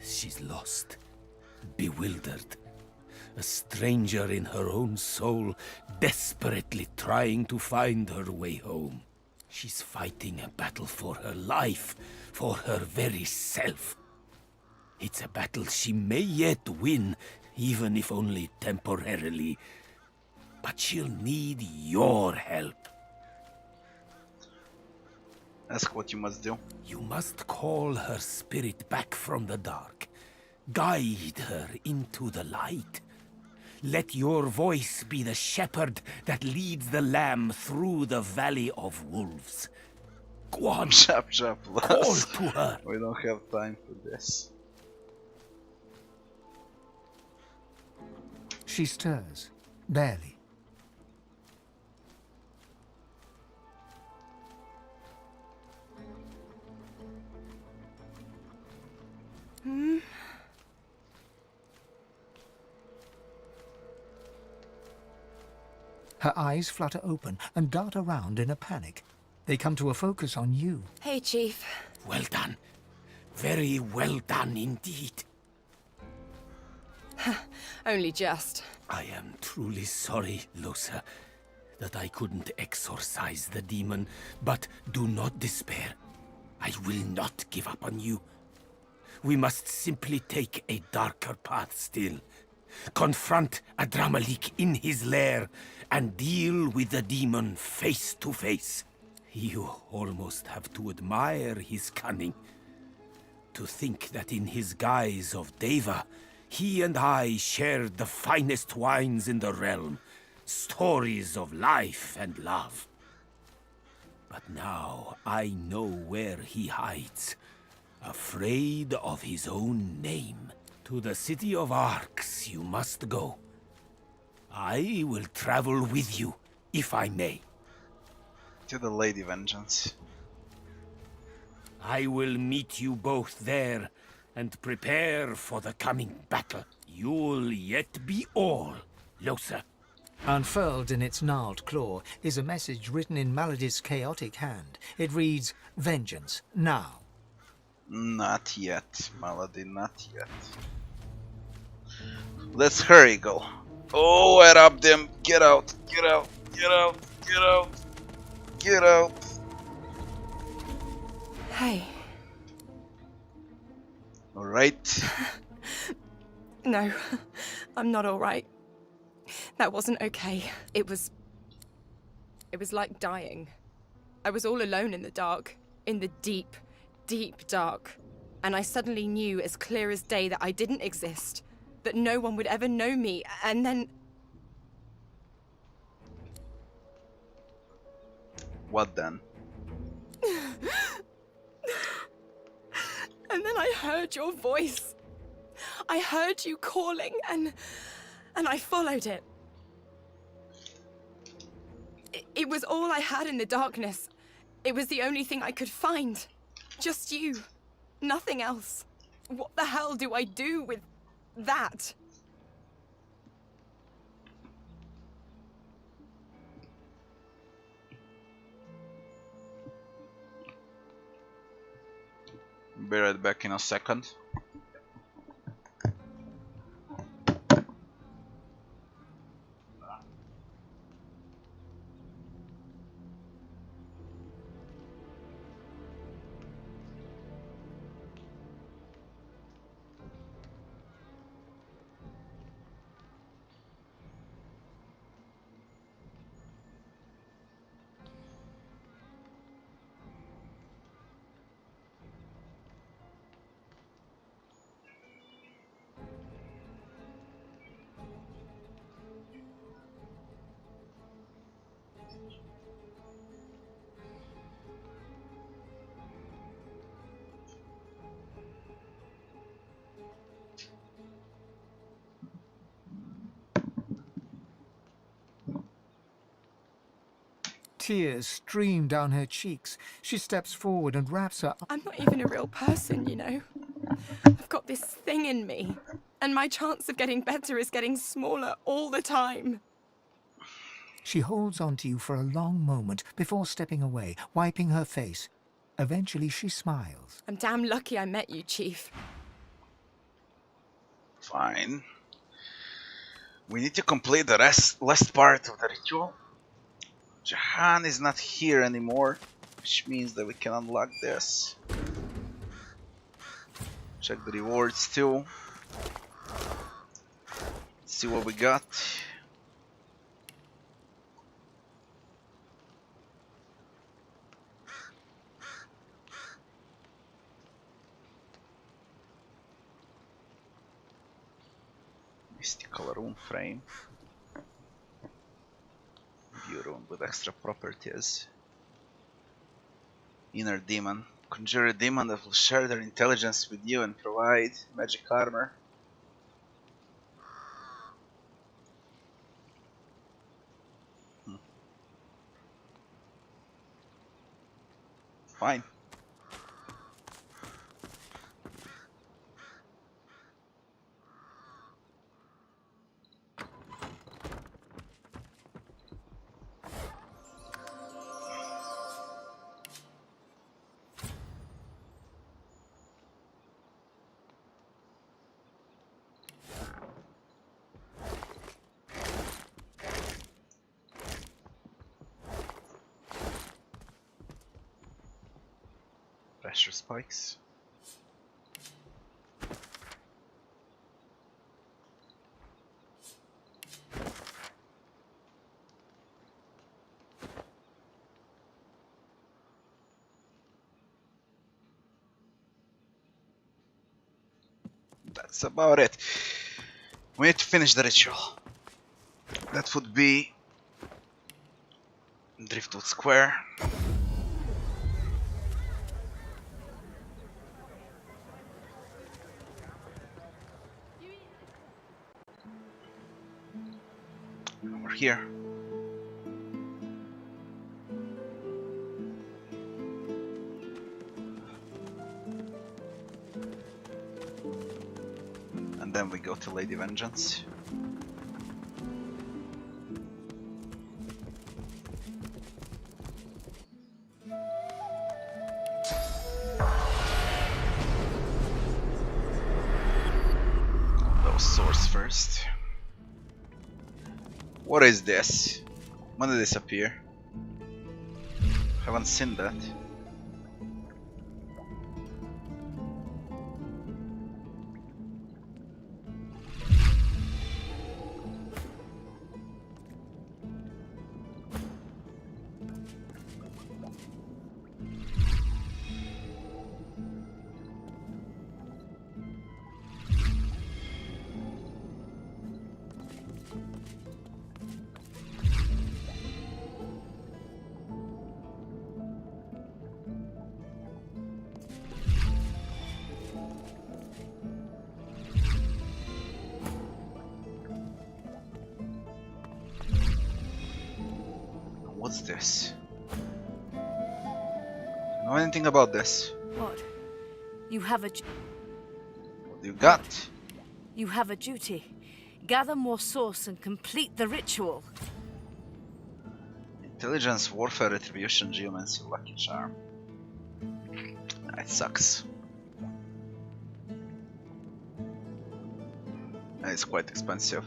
She's lost, bewildered. A stranger in her own soul, desperately trying to find her way home. She's fighting a battle for her life, for her very self. It's a battle she may yet win, even if only temporarily. But she'll need your help. Ask what you must do. You must call her spirit back from the dark. Guide her into the light. Let your voice be the shepherd that leads the lamb through the valley of wolves. Go on, Chop, call lass. to her. We don't have time for this. She stirs, barely. Her eyes flutter open and dart around in a panic. They come to a focus on you. Hey, Chief. Well done. Very well done indeed. Only just. I am truly sorry, Lohse, that I couldn't exorcise the demon, but do not despair. I will not give up on you. We must simply take a darker path still. Confront Adramalik in his lair and deal with the demon face to face. You almost have to admire his cunning. To think that in his guise of Deva, he and I shared the finest wines in the realm, stories of life and love. But now I know where he hides, afraid of his own name. To the city of Arx you must go. I will travel with you, if I may. To the Lady Vengeance. I will meet you both there, and prepare for the coming battle. You'll yet be all, Losa. Unfurled in its gnarled claw is a message written in Maladi's chaotic hand. It reads, "Vengeance, now." Not yet, Malady, not yet. Let's hurry, go. Oh, I robbed them. Get out, get out, get out, get out, get out. Hey. Alright. No, I'm not alright. That wasn't okay. It was like dying. I was all alone in the dark. In the deep, deep dark. And I suddenly knew as clear as day that I didn't exist. That no one would ever know me. And then... What then? And then I heard your voice. I heard you calling, and I followed it. It was all I had in the darkness. It was the only thing I could find. Just you. Nothing else. What the hell do I do with that? Be right back in a second. Tears stream down her cheeks. She steps forward and wraps her... I'm not even a real person, you know. I've got this thing in me, and my chance of getting better is getting smaller all the time. She holds on to you for a long moment before stepping away, wiping her face. Eventually she smiles. I'm damn lucky I met you, Chief. Fine. We need to complete the last part of the ritual. Jahan is not here anymore, which means that we can unlock this. Check the rewards too. See what we got. Mystical rune frame. View rune with extra properties. Inner demon. Conjure a demon that will share their intelligence with you and provide magic armor. Fine. Pressure spikes. That's about it. We need to finish the ritual. That would be Driftwood Square. Over here. And then we go to Lady Vengeance. Those swords first. What is this? When did this appear? Haven't seen that. What's this? Know anything about this? What? You have a... What do you got? You have a duty. Gather more source and complete the ritual. Intelligence, Warfare, Retribution, Geomancy, Lucky Charm. It sucks. And it's quite expensive,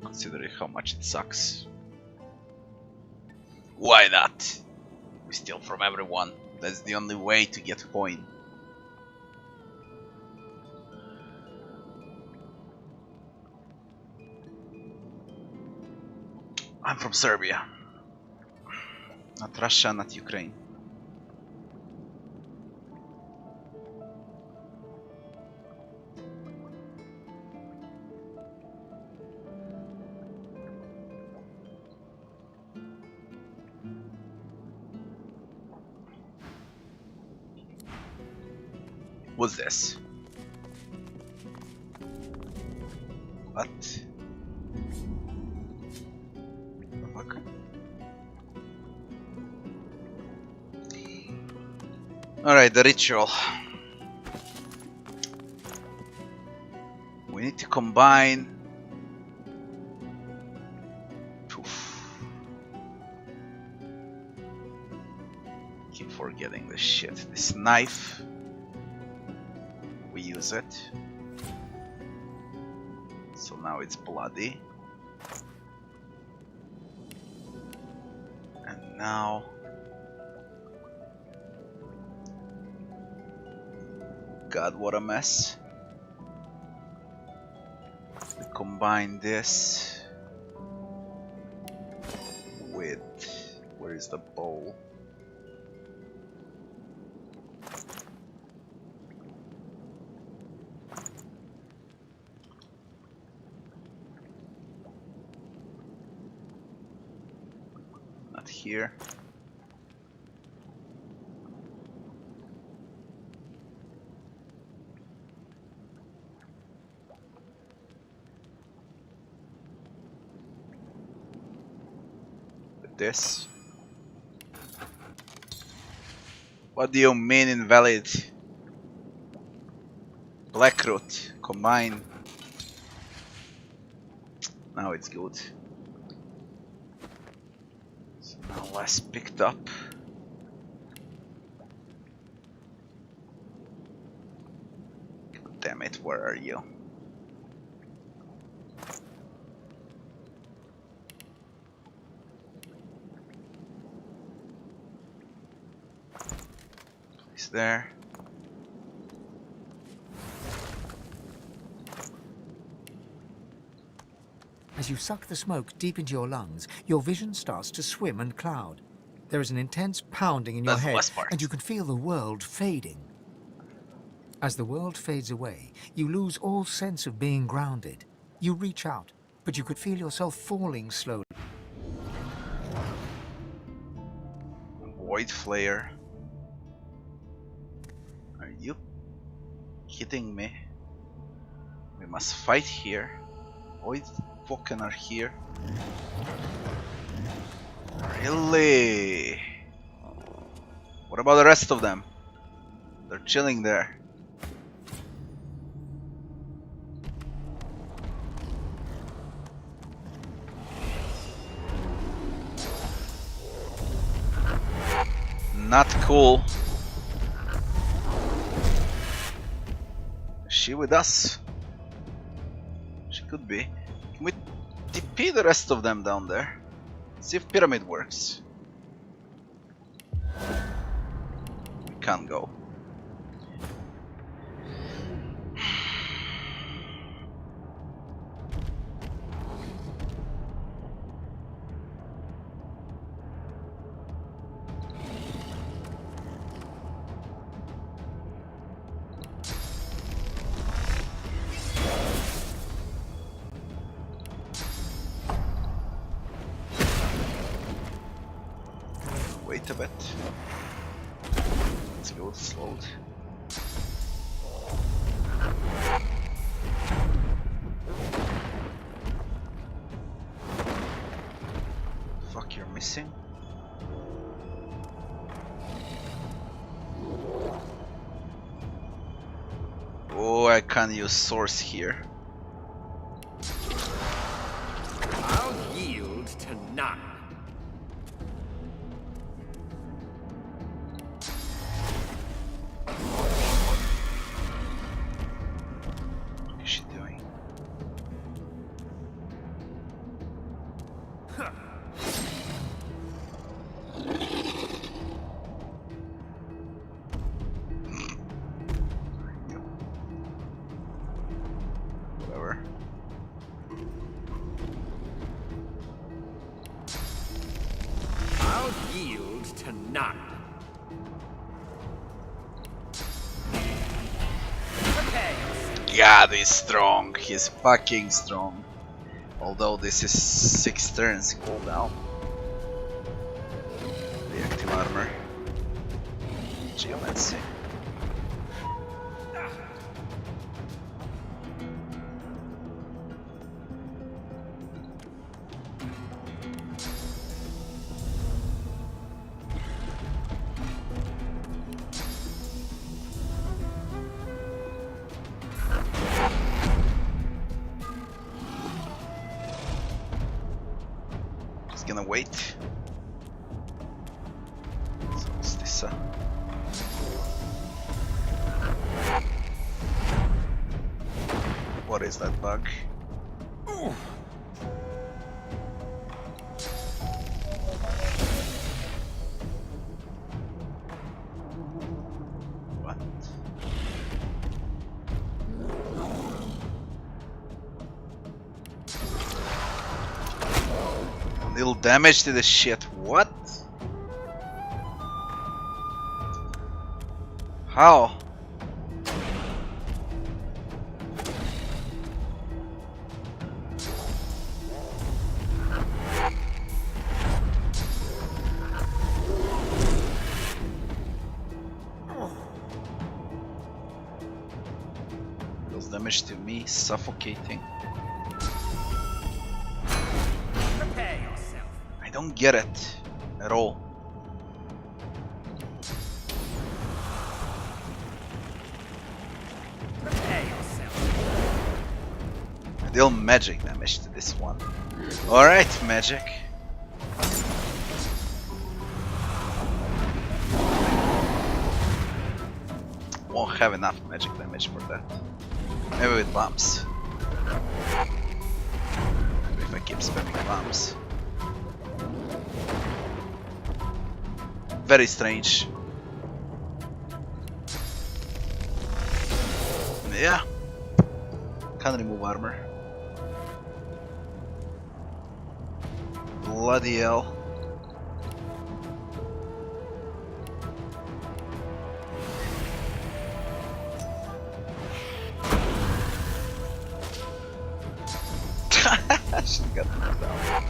considering how much it sucks. Why not? We steal from everyone. That's the only way to get coin. I'm from Serbia. Not Russia, not Ukraine. What's this? What? Fuck. Alright, the ritual. We need to combine. Oof. Keep forgetting this shit. This knife. We use it. So now it's bloody. And now God, what a mess. We combine this with, where is the bowl? Not here. This. What do you mean invalid? Blackroot, combine. Now it's good. So now less picked up. God damn it, where are you? There. As you suck the smoke deep into your lungs, your vision starts to swim and cloud. There is an intense pounding in your head, and you can feel the world fading. As the world fades away, you lose all sense of being grounded. You reach out, but you could feel yourself falling slowly. Void Flare. Are you kidding me? We must fight here. Void fucking are here. Really? What about the rest of them? They're chilling there. Not cool. Is she with us? She could be. Can we TP the rest of them down there? See if pyramid works. We can't go. Wait a bit. Let's go slowed. Fuck, you're missing? Oh, I can't use source here. I'll yield to none. What is she doing? Whatever. I'll yield to none. God, he's strong. He's fucking strong. Although this is 6 turns cooldown. Reactive armor. Geomancy. Just gonna wait. So what's this? What is that bug? What? Little damage to the shit. What? How? Deals damage to me, suffocating. Prepare yourself. I don't get it at all. Prepare yourself. I deal magic damage to this one. Alright, magic. Won't have enough magic damage for that. Maybe with bombs. Maybe if I keep spamming bombs. Very strange. Yeah. Can't remove armor. Bloody hell. She got knocked down.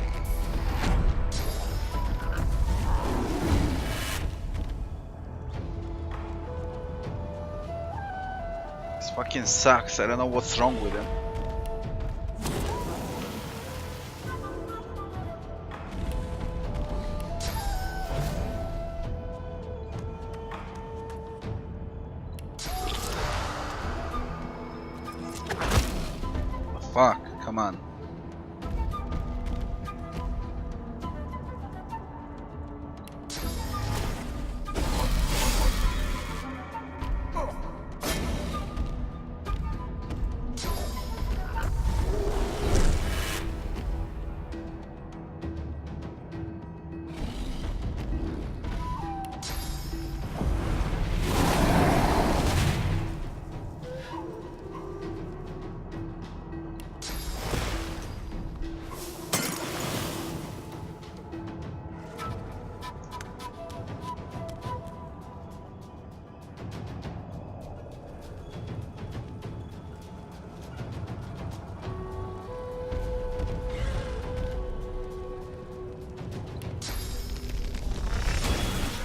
This fucking sucks. I don't know what's wrong with him. Fuck, come on.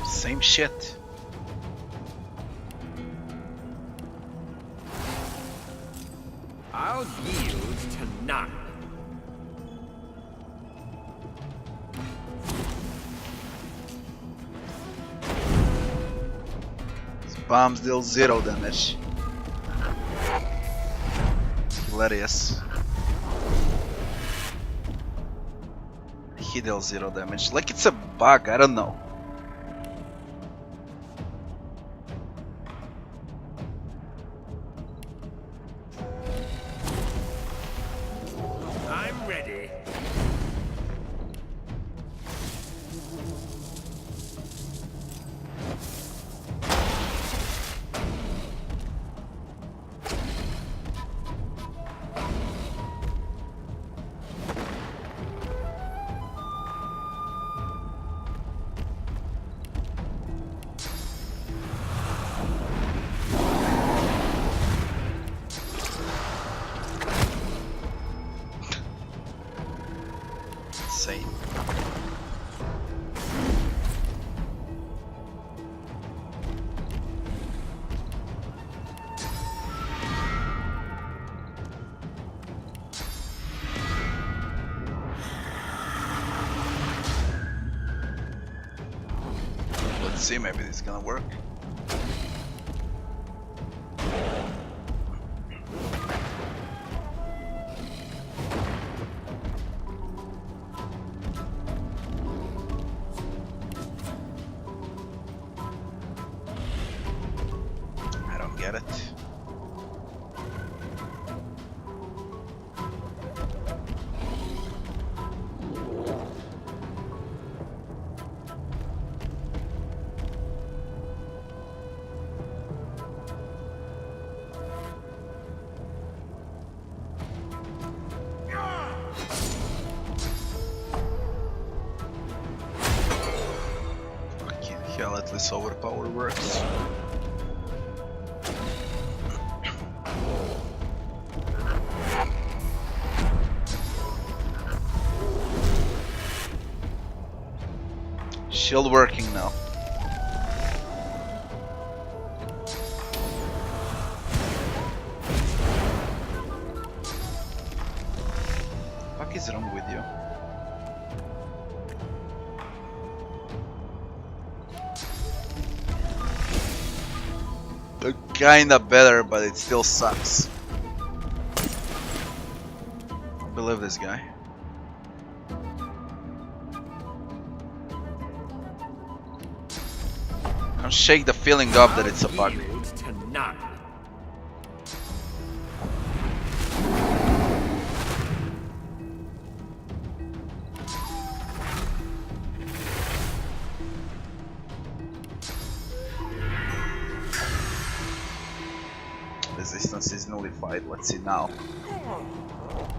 Same shit. I'll yield to none. These bombs deal 0 damage. Hilarious. He deals 0 damage. Like it's a bug, I don't know. I'm ready. Insane. Let's see, maybe this is gonna work. I don't get it. Fucking hell, at least overpower works. Shield working now. What is wrong with you? They're kinda better, but it still sucks. I believe this guy. Can't shake the feeling of that it's a bug. Yield to none. Resistance is nullified. Let's see now.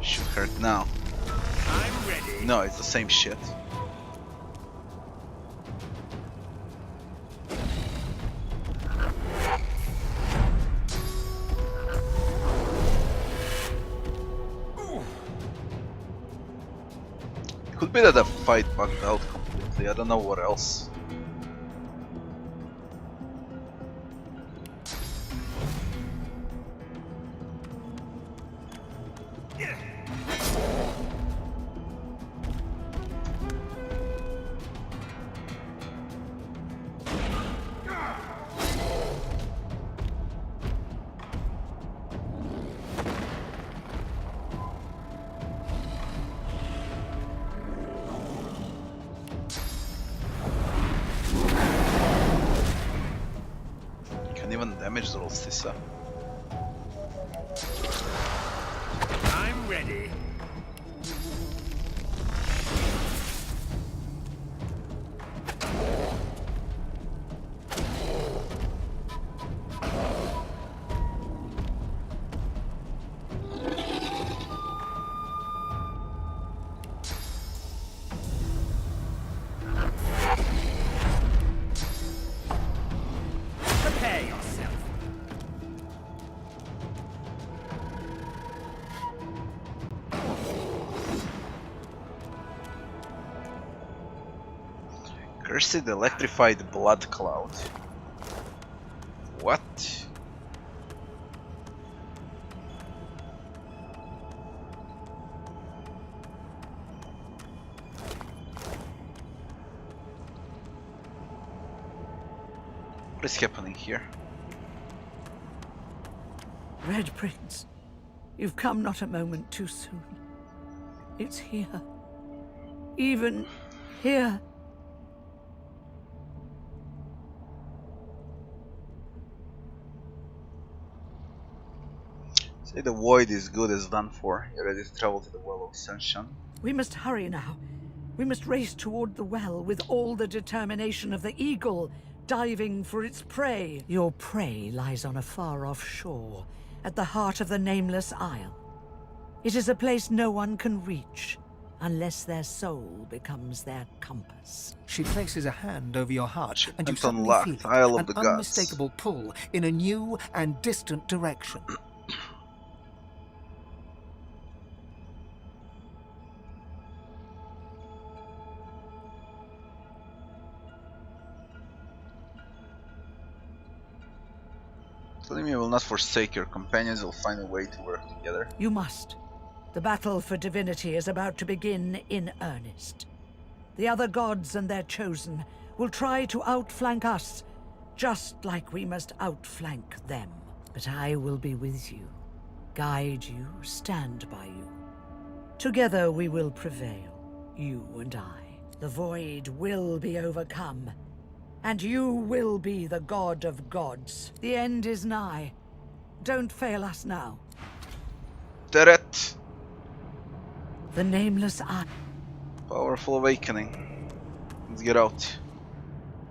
Should hurt now. I'm ready. No, it's the same shit. Could be that the fight bugged out completely, I don't know what else. Even damage the Rolstissa. I'm ready. Prepare yourself. Cursed electrified blood cloud. What? What is happening here? Red Prince, you've come not a moment too soon. It's here. Even here. Say the void is good as done for. You're ready to travel to the Well of Ascension. We must hurry now. We must race toward the well with all the determination of the eagle, diving for its prey. Your prey lies on a far-off shore, at the heart of the Nameless Isle. It is a place no one can reach, unless their soul becomes their compass. She places a hand over your heart, and you It's suddenly unlocked, feel it, Isle of an the Gods. unmistakable pull in a new and distant direction. Telling me you will not forsake your companions, you'll find a way to work together. You must. The battle for divinity is about to begin in earnest. The other gods and their chosen will try to outflank us, just like we must outflank them. But I will be with you, guide you, stand by you. Together we will prevail, you and I. The void will be overcome, and you will be the god of gods. The end is nigh. Don't fail us now. Turret! The Nameless Isle. Powerful awakening. Let's get out.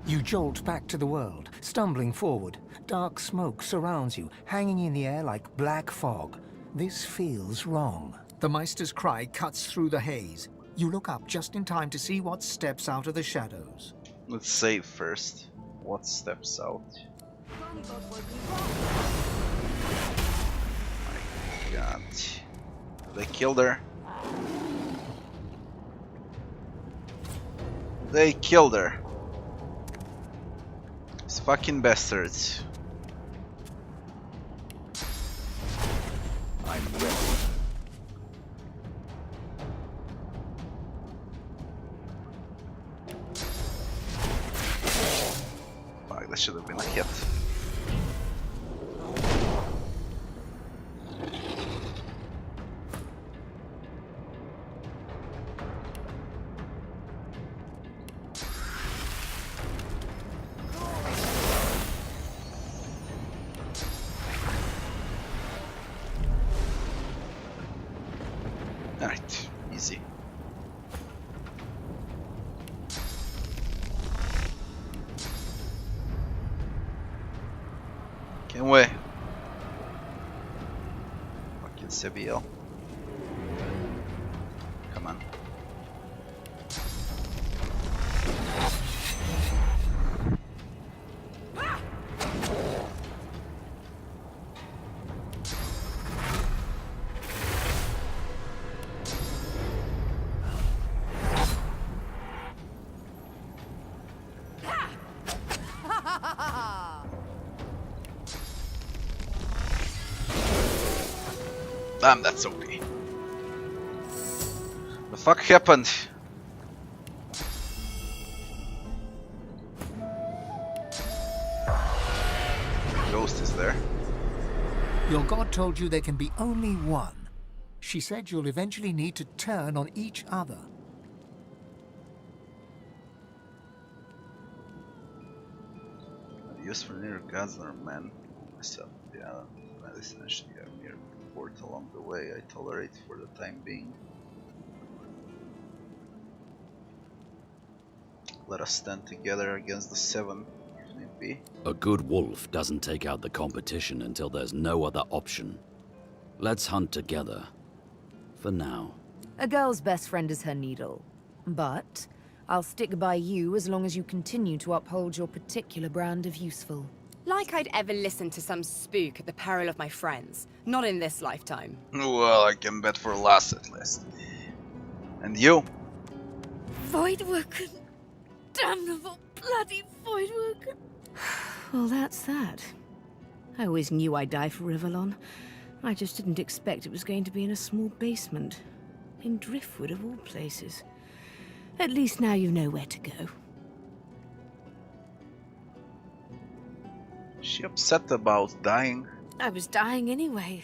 You jolt back to the world, stumbling forward. Dark smoke surrounds you, hanging in the air like black fog. This feels wrong. The Meister's cry cuts through the haze. You look up just in time to see what steps out of the shadows. Let's save first. What steps out? My god. They killed her. They killed her. These fucking bastards. I'm ready. Fuck, that should have been a hit. Alright, easy. Can we? Fucking Seville. Come on. That's okay. The fuck happened? Ghost is there. Your god told you there can be only one. She said you'll eventually need to turn on each other. Used for near gods or men. Myself, yeah. Medicine should have near port along the way. I tolerate for the time being. Let us stand together against the seven, if need be. A good wolf doesn't take out the competition until there's no other option. Let's hunt together. For now. A girl's best friend is her needle. But I'll stick by you as long as you continue to uphold your particular brand of useful. Like I'd ever listen to some spook at the peril of my friends. Not in this lifetime. Well, I can bet for last at least. And you? Voidwoken. Damnable bloody Voidwoken. Well, that's that. I always knew I'd die for Rivellon. I just didn't expect it was going to be in a small basement. In Driftwood, of all places. At least now you know where to go. Is she upset about dying? I was dying anyway.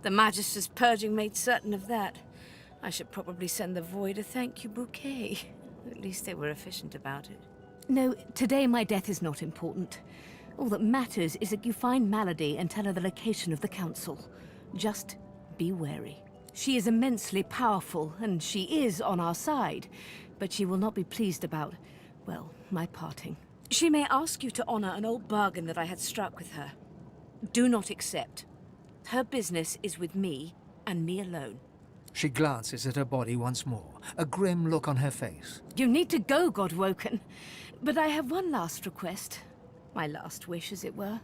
The Magister's purging made certain of that. I should probably send the Void a thank you bouquet. At least they were efficient about it. No, today my death is not important. All that matters is that you find Malady and tell her the location of the Council. Just be wary. She is immensely powerful, and she is on our side. But she will not be pleased about, well, my parting. She may ask you to honor an old bargain that I had struck with her. Do not accept. Her business is with me, and me alone. She glances at her body once more, a grim look on her face. You need to go, Godwoken. But I have one last request. My last wish, as it were.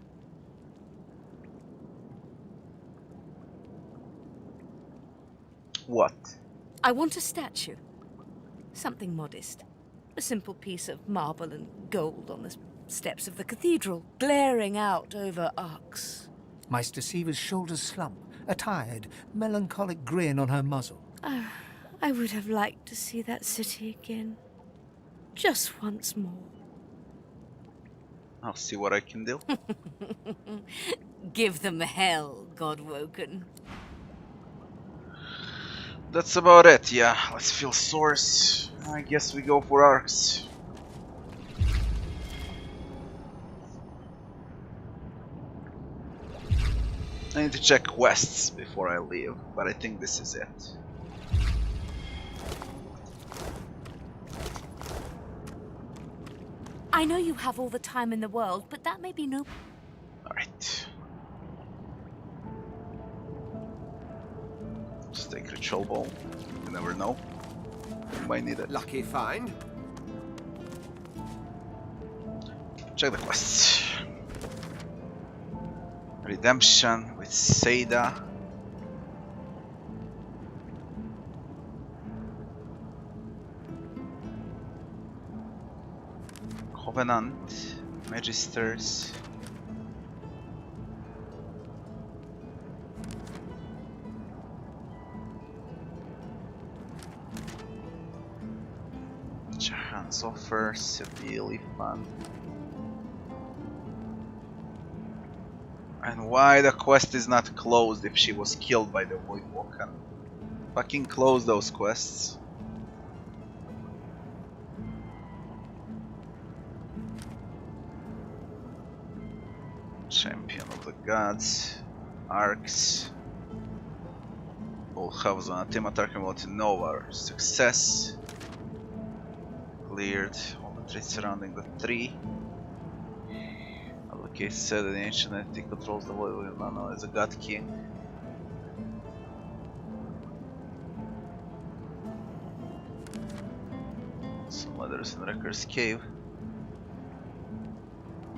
What? I want a statue. Something modest. A simple piece of marble and gold on the steps of the cathedral, glaring out over arcs. Meister Siever's shoulders slump, a tired, melancholic grin on her muzzle. I would have liked to see that city again. Just once more. I'll see what I can do. Give them hell, Godwoken. That's about it, yeah. Let's fill source. I guess we go for arcs. I need to check quests before I leave, but I think this is it. I know you have all the time in the world, but that may be no... Alright. Let's take ritual bowl. You never know. You might need it. Lucky find. Check the quests. Redemption with Seda. Covenant, Magisters. Jahan's offer, severely fun. And why the quest is not closed if she was killed by the Voidwoken? Fucking close those quests. Champion of the Gods, Arcs. All halves on a team attacking about Nova. Success. Cleared all the trees surrounding the tree. Allocate said that the ancient entity controls the void known as a God King. Some letters in Wrecker's Cave.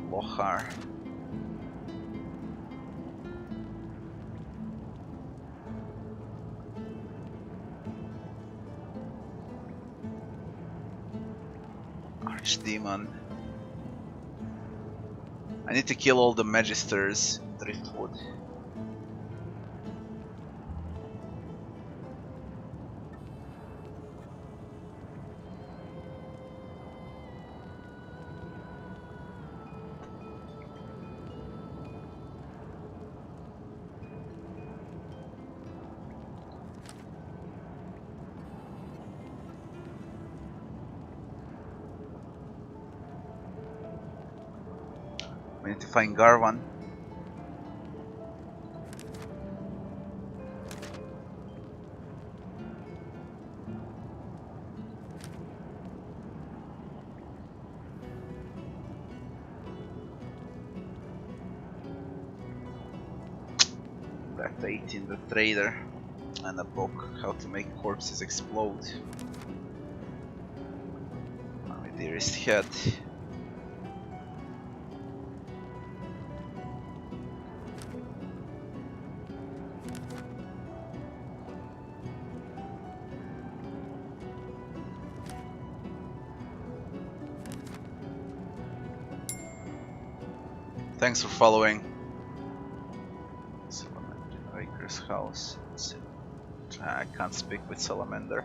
Lohar. Archdemon. I need to kill all the Magisters in Driftwood. We need to find Garvan. That 18, the trader, and a book, how to make corpses explode. My dearest head. Thanks for following. Salamander house. I can't speak with Salamander.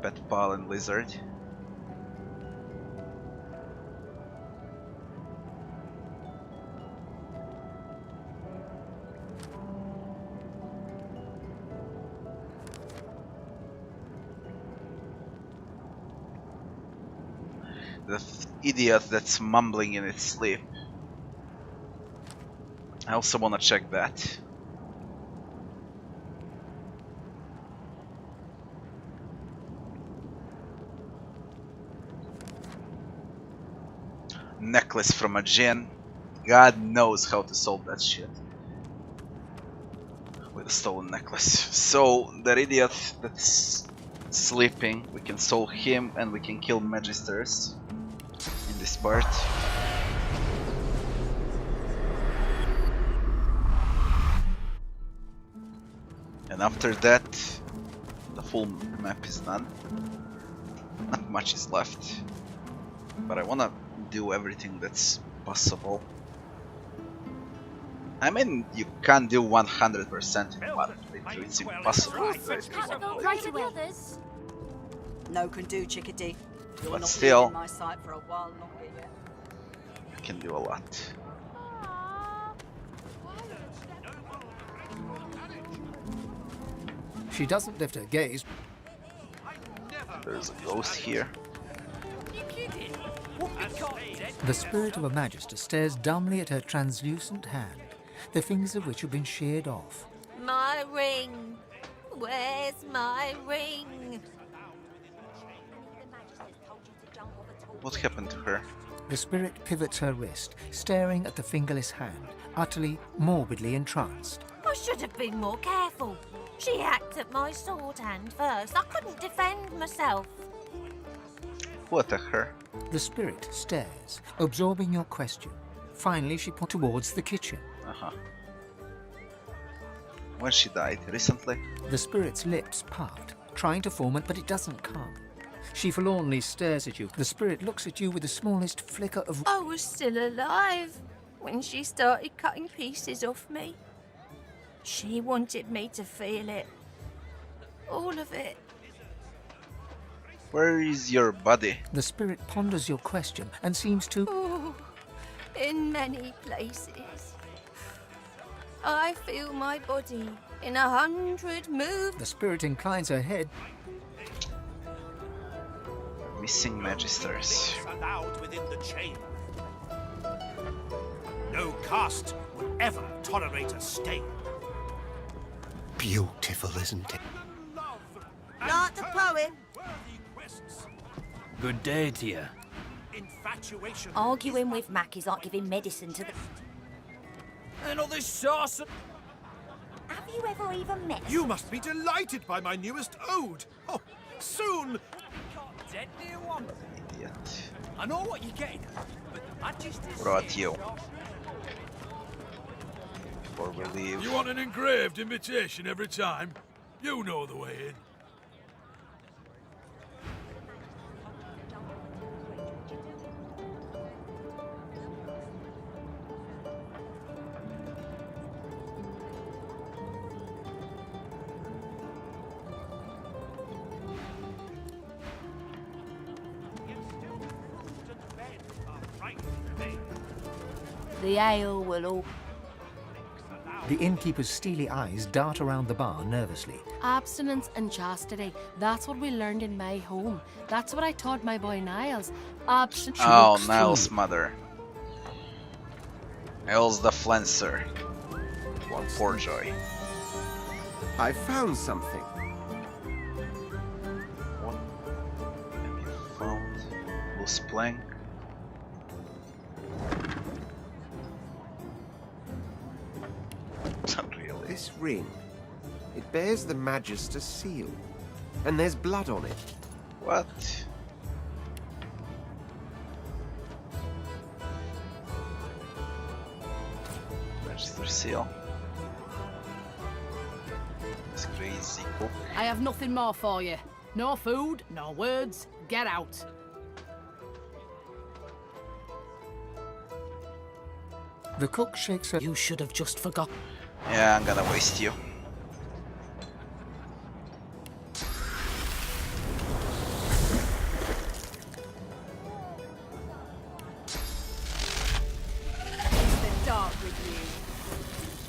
Pet pal and lizard. The idiot that's mumbling in its sleep. I also wanna check that. Necklace from a djinn. God knows how to solve that shit with a stolen necklace. So that idiot that's sleeping, we can solve him and we can kill magisters in this part. And after that, the full map is done. Not much is left, but I wanna do everything that's possible. I mean, you can't do 100% in one playthrough, it's impossible. No can do, chickadee. You'll But not still, be in my sight for a while longer yet. I can do a lot. She doesn't lift her gaze. There's a ghost here. The spirit of a magister stares dumbly at her translucent hand, the fingers of which have been sheared off. My ring! Where's my ring? What happened to her? The spirit pivots her wrist, staring at the fingerless hand, utterly, morbidly entranced. I should have been more careful. She hacked at my sword hand first. I couldn't defend myself. Who attacked her? The spirit stares, absorbing your question. Finally, she points towards the kitchen. When she died? Recently? The spirit's lips part, trying to form it, but it doesn't come. She forlornly stares at you. The spirit looks at you with the smallest flicker of... I was still alive when she started cutting pieces off me. She wanted me to feel it. All of it. Where is your body? The spirit ponders your question and seems to... Oh, in many places. I feel my body in 100 moves. The spirit inclines her head. Missing magisters. Allowed within the chamber. No caste will ever tolerate a stain. Beautiful, isn't it? Like the poem. Good day to you. Infatuation. Arguing with Mac is like giving medicine to the... And all this sauce. Have you ever even met... You must be delighted by my newest ode. Oh, soon. Idiot. I know what you're getting, but the Majesty's... Brought you. Before we leave. You want an engraved invitation every time? You know the way in. The ale will all... The innkeeper's steely eyes dart around the bar nervously. Abstinence and chastity. That's what we learned in my home. That's what I taught my boy Niles. Abstinence. Oh, Niles' mother. Els the Flancer. One poor joy. I found something. What have you found? Loose plank. Not really. This ring. It bears the Magister seal. And there's blood on it. What? Magister seal. This crazy cook. I have nothing more for you. No food, no words. Get out. The cook shakes her. You should have just forgotten. Yeah, I'm gonna waste you.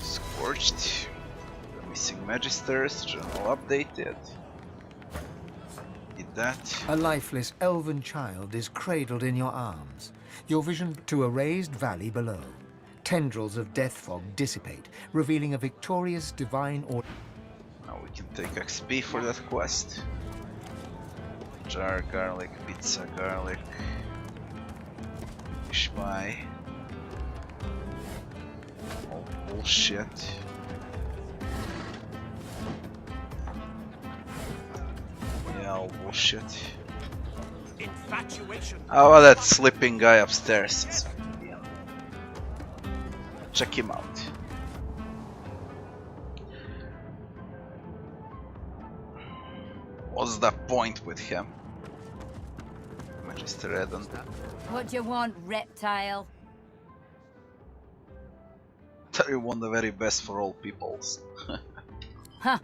Scorched. The missing Magisters. Journal updated. Did that. A lifeless elven child is cradled in your arms. Your vision to a raised valley below. Tendrils of death fog dissipate, revealing a victorious divine order. Now we can take XP for that quest. Jar garlic, pizza garlic, fish pie. Oh bullshit. Yeah, all bullshit. Infatuation. How about that sleeping guy upstairs? Check him out. What's the point with him? Magister Eden. What do you want, reptile? You want the very best for all peoples. Huh.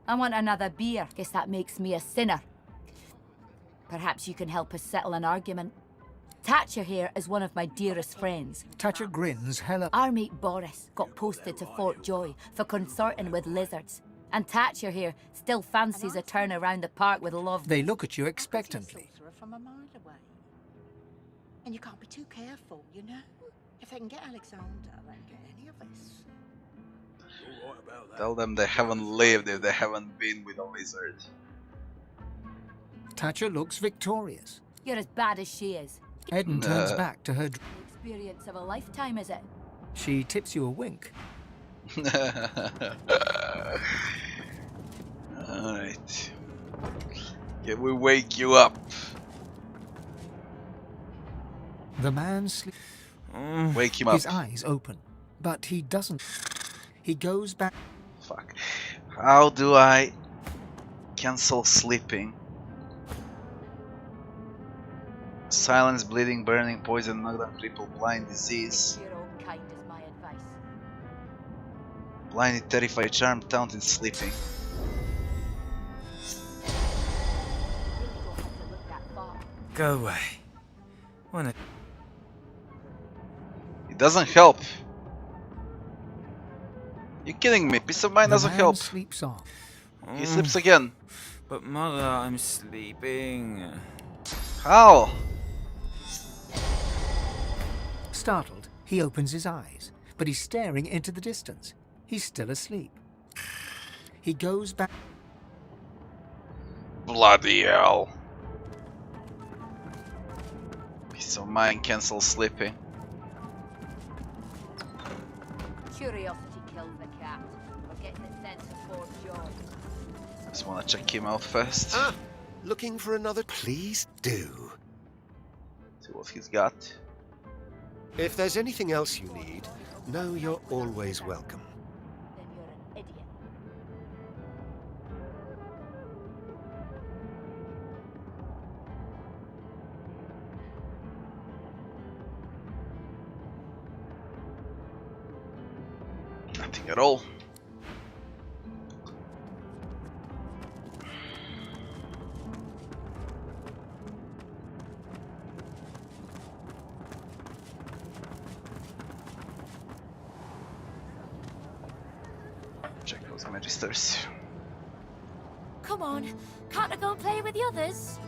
I want another beer. Guess that makes me a sinner. Perhaps you can help us settle an argument. Thatcher here is one of my dearest friends. Thatcher grins hella. Our mate Boris got posted to Fort Joy for consorting with lizards. And Thatcher here still fancies a turn around the park with love. They look at you expectantly. From a mile away. And you can't be too careful, you know? If they can get Alexander, they can get any of us. Tell them they haven't lived if they haven't been with a lizard. Thatcher looks victorious. You're as bad as she is. Eden turns back to her. Experience of a lifetime, is it? She tips you a wink. Alright. Can we wake you up? The man sleeps. Wake him up. His eyes open, but he doesn't. He goes back. Fuck. How do I cancel sleeping? Silence, bleeding, burning, poison, knockdown, cripple, blind, disease. Your own kind is my advice. Blinded, terrified, charmed, taunted, sleeping. Go away. Wanna... It doesn't help. You kidding me? Peace of mind doesn't help. Sleeps on. He sleeps again. But mother, I'm sleeping. How? Startled, he opens his eyes, but he's staring into the distance. He's still asleep. He goes back. Bloody hell. Peace of mind cancels sleeping. Curiosity kills the cat. We're getting the sense of Fort Joy. Just wanna check him out first. Ah! Looking for another? Please do. See what he's got. If there's anything else you need, know you're always welcome. Then you're an idiot. Nothing at all. Check those magisters. Come on, can't I go and play with the others?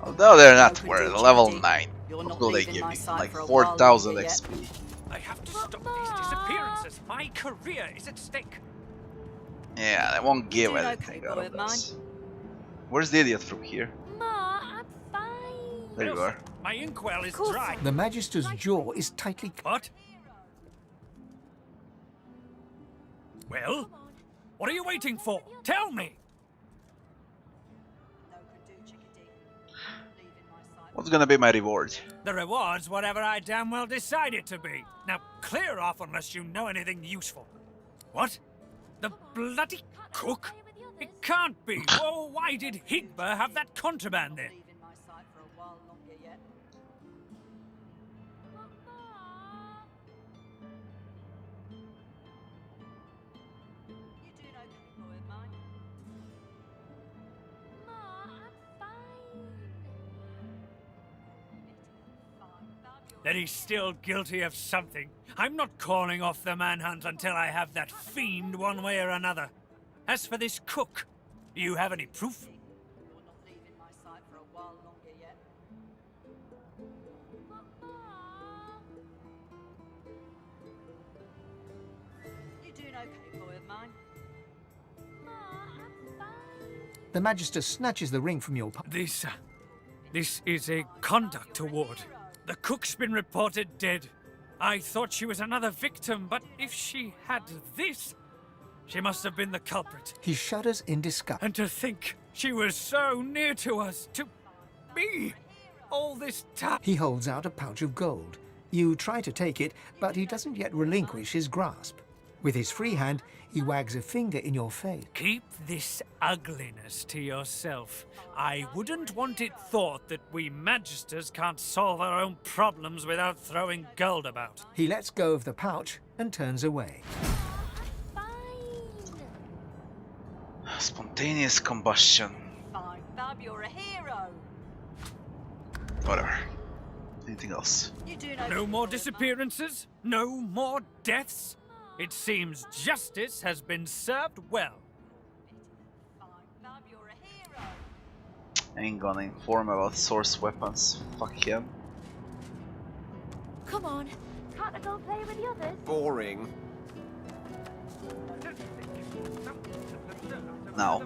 Although they're not worth level 9. You're What not will they leaving give my me? side Like for a 4,000 while, XP. I have to stop these disappearances. My career is at stake. Yeah, I won't give Doing anything okay, out boy of of mine. this. Where's the idiot from here? Ma, I'm fine. There you are. My inkwell is Course. dry. The Magister's jaw is tightly... What? Well? What are you waiting for? Tell me! What's gonna be my reward? The reward's whatever I damn well decide it to be. Now clear off unless you know anything useful. What? The bloody cook? It can't be. Well, why did Higba have that contraband then? That he's still guilty of something. I'm not calling off the manhunt until I have that fiend one way or another. As for this cook, do you have any proof? You doing okay, boy of mine? The Magister snatches the ring from your... This is a conduct award. The cook's been reported dead. I thought she was another victim, but if she had this, she must have been the culprit. He shudders in disgust. And to think she was so near to us, to me, all this time. He holds out a pouch of gold. You try to take it, but he doesn't yet relinquish his grasp. With his free hand, he wags a finger in your face. Keep this ugliness to yourself. I wouldn't want it thought that we Magisters can't solve our own problems without throwing gold about. He lets go of the pouch and turns away. Spontaneous combustion. Fine, Fab, you're a hero. Whatever. Anything else? You doing okay? No more disappearances? No more deaths? It seems justice has been served well. Ain't gonna inform about source weapons. Fuck him. Come on. Can't I go play with the others? Boring. Now,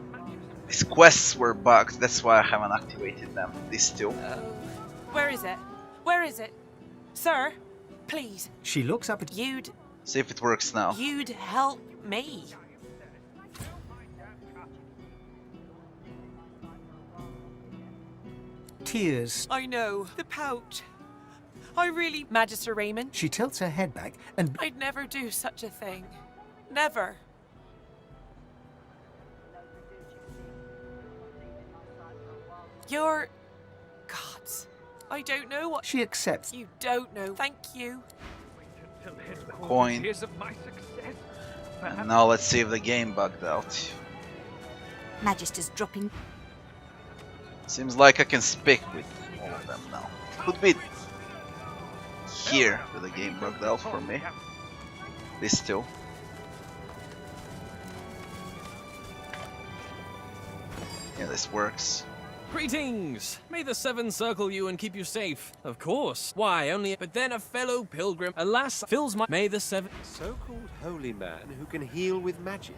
these quests were bugged, that's why I haven't activated them. These two. Where is it? Where is it? Sir, please. She looks up at... You'd See if it works now. help me. Tears. I know. The pouch. I really... Magister Raymond. She tilts her head back and... I'd never do such a thing. Never. You're... gods. I don't know what... She accepts. You don't know. Thank you. The coin. And now let's see if the game bugged out. Magister's dropping. Seems like I can speak with all of them now. Could be here with the game bugged out for me. These two. Yeah, this works. Greetings! May the Seven circle you and keep you safe. Of course. Why, only... But then a fellow pilgrim, alas, fills my... May the Seven... So-called holy man who can heal with magic.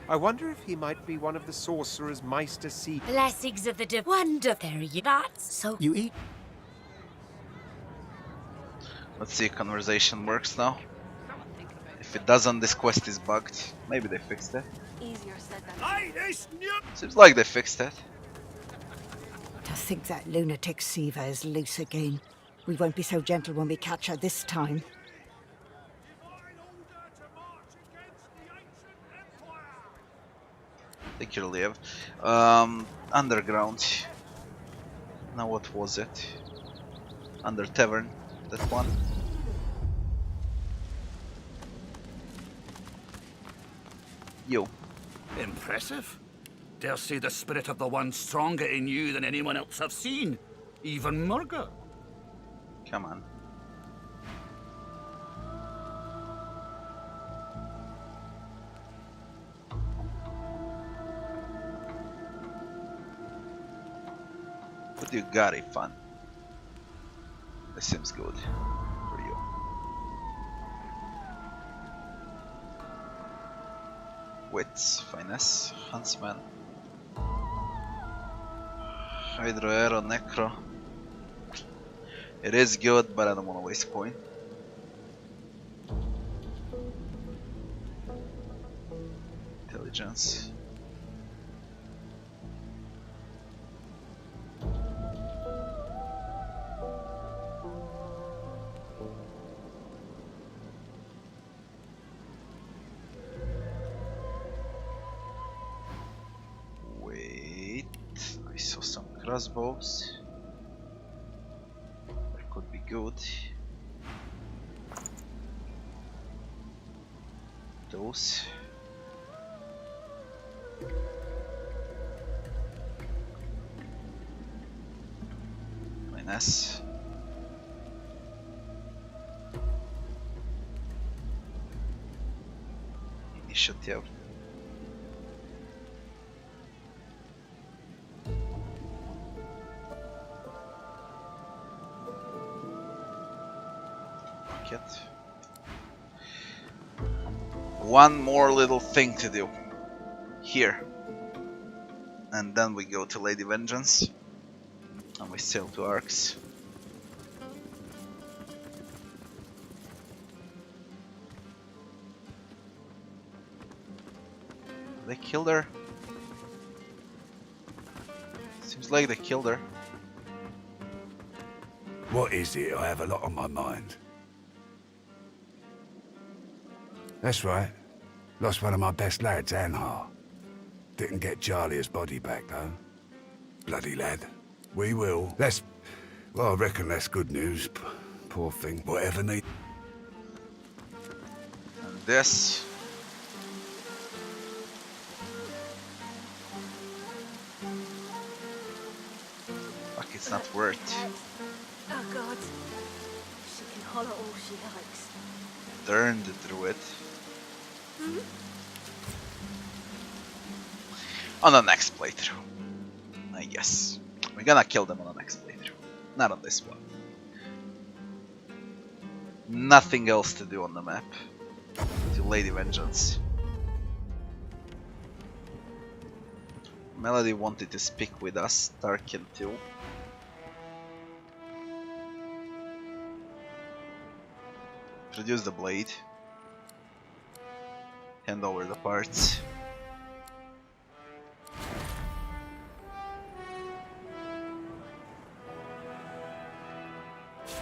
I wonder if he might be one of the sorcerer's Meister Seed. Blessings of the wonder. There you That's so... You eat... Let's see if conversation works now. If it doesn't, this quest is bugged. Maybe they fixed it. Easier said than Seems like they fixed it. To think that lunatic Siva is loose again. We won't be so gentle when we catch her this time. Take your leave. Underground. Now what was it? Under Tavern. That one. Yo. Impressive. Dare say the spirit of the one stronger in you than anyone else I've seen. Even Murga. Come on. What do you got, Ifan? This seems good for you. wits, finesse, huntsman, hydro arrow, necro. It is good, but I don't want to waste coin. Intelligence. Wait, I saw some crossbows. That could be good. Those. Finesse. Initiative. Pocket. One more little thing to do here, and then we go to Lady Vengeance and we sail to Arx. They killed her. Seems like they killed her. What is it? I have a lot on my mind. That's right. Lost one of my best lads, Anhar. Didn't get Jarlia's body back, though. Bloody lad. We will. That's... well, I reckon that's good news. Poor thing. Whatever need... And this... fuck, it's not worth. Oh god. She can holler all she likes. Turned through it. On the next playthrough, I guess. We're gonna kill them on the next playthrough. Not on this one. Nothing else to do on the map. To Lady Vengeance. Melody wanted to speak with us, Tarkin too. Produce the blade. Hand over the parts.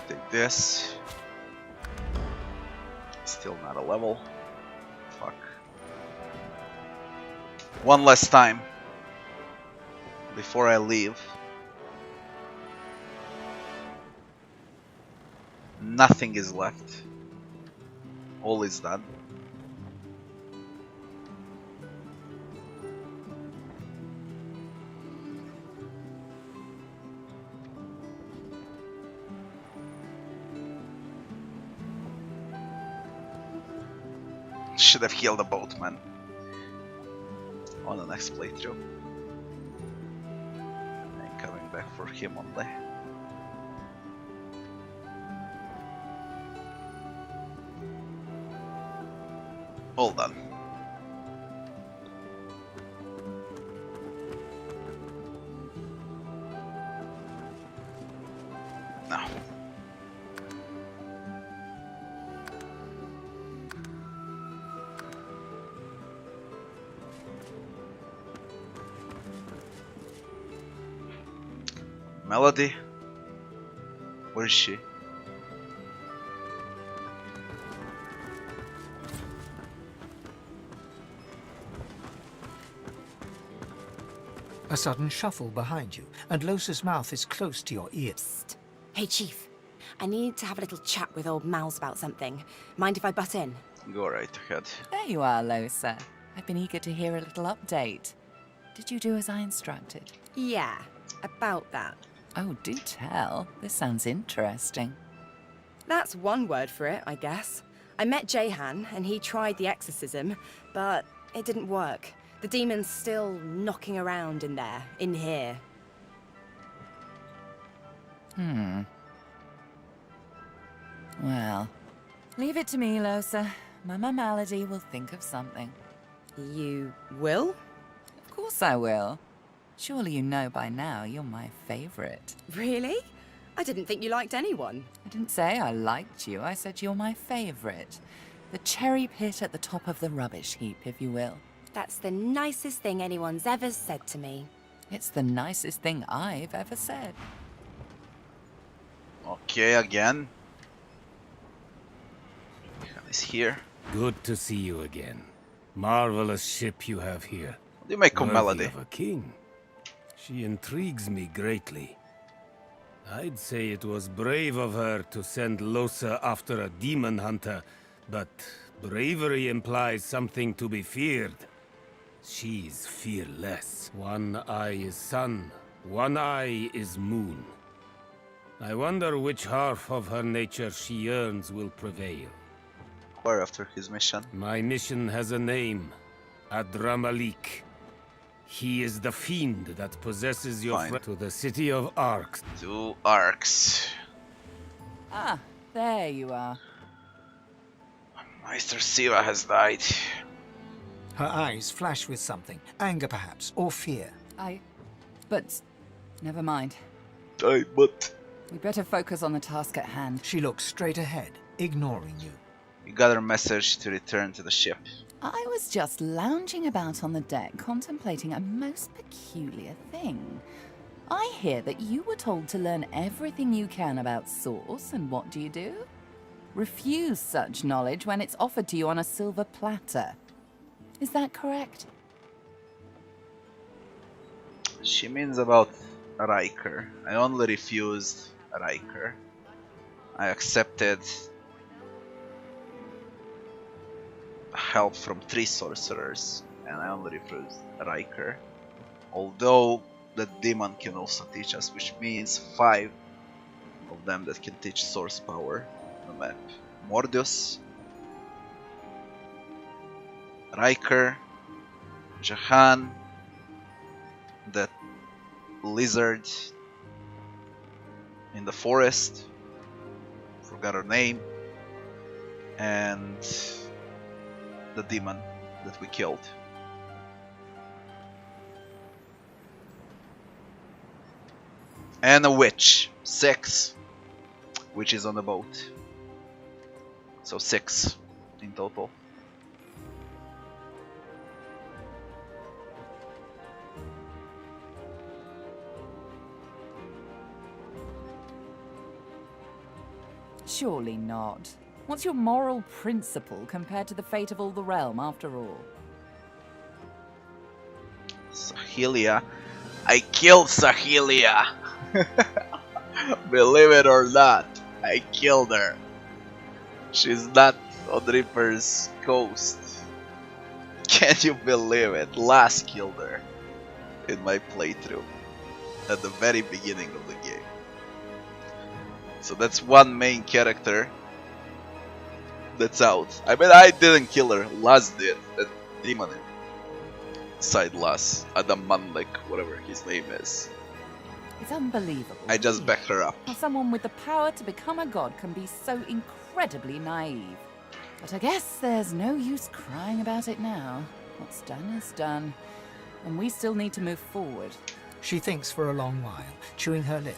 Take this. Still not a level. Fuck. One last time before I leave. Nothing is left. All is done. Should have killed the boatman on the next playthrough. And coming back for him only. All done. Now. Melody? Where is she? A sudden shuffle behind you, and Los's mouth is close to your ear. Psst. Hey, Chief. I need to have a little chat with old Mal's about something. Mind if I butt in? Go right ahead. There you are, Losa. I've been eager to hear a little update. Did you do as I instructed? Yeah, about that. Oh, do tell. This sounds interesting. That's one word for it, I guess. I met Jahan, and he tried the exorcism, but it didn't work. The demon's still knocking around in there, in here. Well, leave it to me, Losa. Mama Malady will think of something. You will? Of course I will. Surely you know by now you're my favorite. Really? I didn't think you liked anyone. I didn't say I liked you, I said you're my favorite. The cherry pit at the top of the rubbish heap, if you will. That's the nicest thing anyone's ever said to me. It's the nicest thing I've ever said. Okay, again. He's here. Good to see you again. Marvelous ship you have here. What do you make of Worthy Melody? of a king. She intrigues me greatly. I'd say it was brave of her to send Losa after a demon hunter, but bravery implies something to be feared. She's fearless. One eye is sun, one eye is moon. I wonder which half of her nature she yearns will prevail. Where after his mission? My mission has a name. Adramalik. He is the fiend that possesses your friend to the city of Arks. To Arks. Ah, there you are. Meister Siva has died. Her eyes flash with something. Anger, perhaps, or fear. But never mind. But... We better focus on the task at hand. She looks straight ahead, ignoring you. You got her message to return to the ship. I was just lounging about on the deck, contemplating a most peculiar thing. I hear that you were told to learn everything you can about Source, and what do? Refuse such knowledge when it's offered to you on a silver platter. Is that correct? She means about Riker. I only refused Riker. I accepted help from 3 sorcerers, and I only refused Riker. Although the demon can also teach us, which means 5 of them that can teach source power on the map. Mordius, Riker, Jahan, that lizard in the forest, forgot her name, and the demon that we killed. And a witch. 6. Which is on the boat. So 6 in total. Surely not. What's your moral principle compared to the fate of all the realm, after all? Sahelia. I killed Sahelia! Believe it or not, I killed her. She's not on Reaper's coast. Can you believe it? Last killed her in my playthrough at the very beginning of the game. So that's one main character that's out. I mean, I didn't kill her, Laz did. That demon inside Laz, Adam Manlik, whatever his name is. It's unbelievable. I just backed her up. How someone with the power to become a god can be so incredibly naive. But I guess there's no use crying about it now. What's done is done. And we still need to move forward. She thinks for a long while, chewing her lip.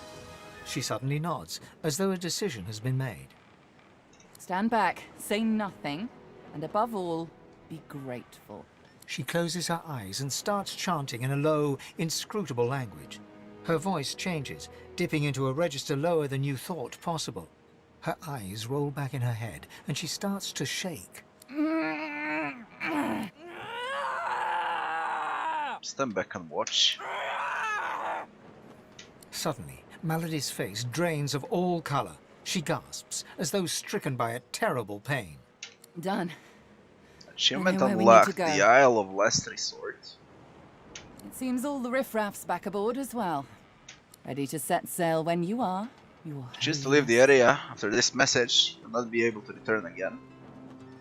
She suddenly nods, as though a decision has been made. Stand back, say nothing, and above all, be grateful. She closes her eyes and starts chanting in a low, inscrutable language. Her voice changes, dipping into a register lower than you thought possible. Her eyes roll back in her head, and she starts to shake. Stand back and watch. Suddenly, Melody's face drains of all color. She gasps, as though stricken by a terrible pain. Done. Achievement unlocked, the Isle of Last Resort. It seems all the riffraff's back aboard as well. Ready to set sail when you are. Choose to leave the area. After this message, you'll not be able to return again.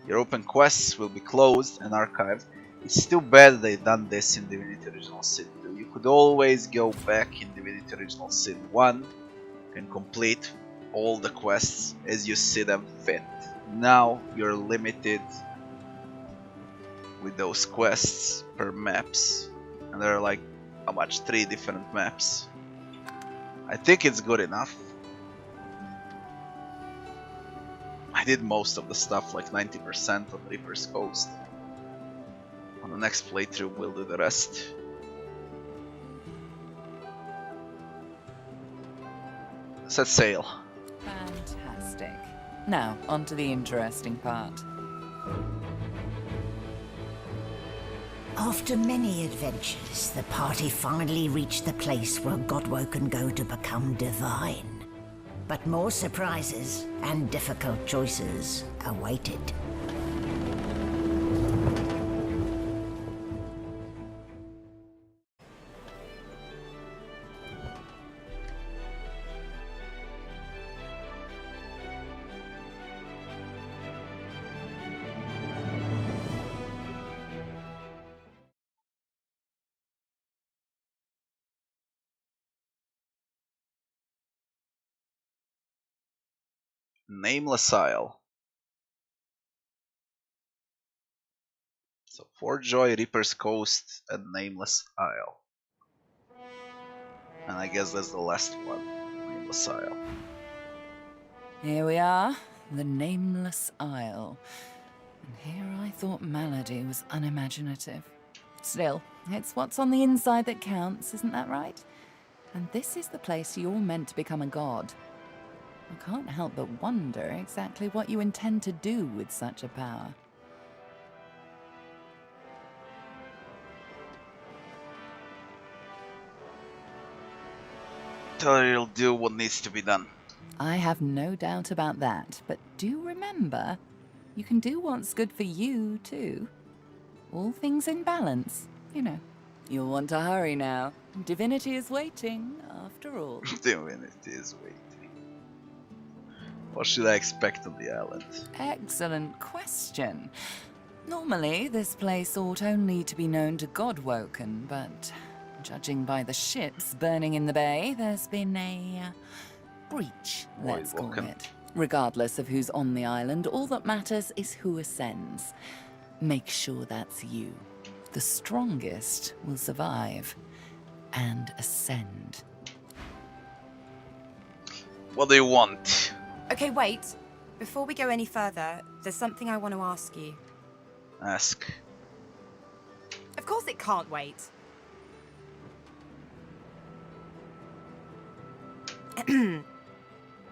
Your open quests will be closed and archived. It's still bad they done this in Divinity Original Sin 2. You could always go back in Divinity Original Sin 1 and complete all the quests as you see them fit. Now you're limited with those quests per maps, and there are like how much? 3 different maps. I think it's good enough. I did most of the stuff, like 90% on Reaper's Coast. On the next playthrough we'll do the rest. Set sail. Fantastic. Now, on to the interesting part. After many adventures, the party finally reached the place where Godwoken can go to become divine. But more surprises and difficult choices awaited. Nameless Isle. So Fort Joy, Reaper's Coast, and Nameless Isle. And I guess that's the last one, Nameless Isle. Here we are, the Nameless Isle. And here I thought Malady was unimaginative. Still, it's what's on the inside that counts, isn't that right? And this is the place you're meant to become a god. I can't help but wonder exactly what you intend to do with such a power. Tell her you'll do what needs to be done. I have no doubt about that, but do remember, you can do what's good for you, too. All things in balance, you know. You'll want to hurry now. Divinity is waiting, after all. Divinity is waiting. What should I expect on the island? Excellent question. Normally, this place ought only to be known to Godwoken, but judging by the ships burning in the bay, there's been a breach, let's call it. Regardless of who's on the island, all that matters is who ascends. Make sure that's you. The strongest will survive and ascend. What do you want? Okay, wait. Before we go any further, there's something I want to ask you. Ask. Of course it can't wait.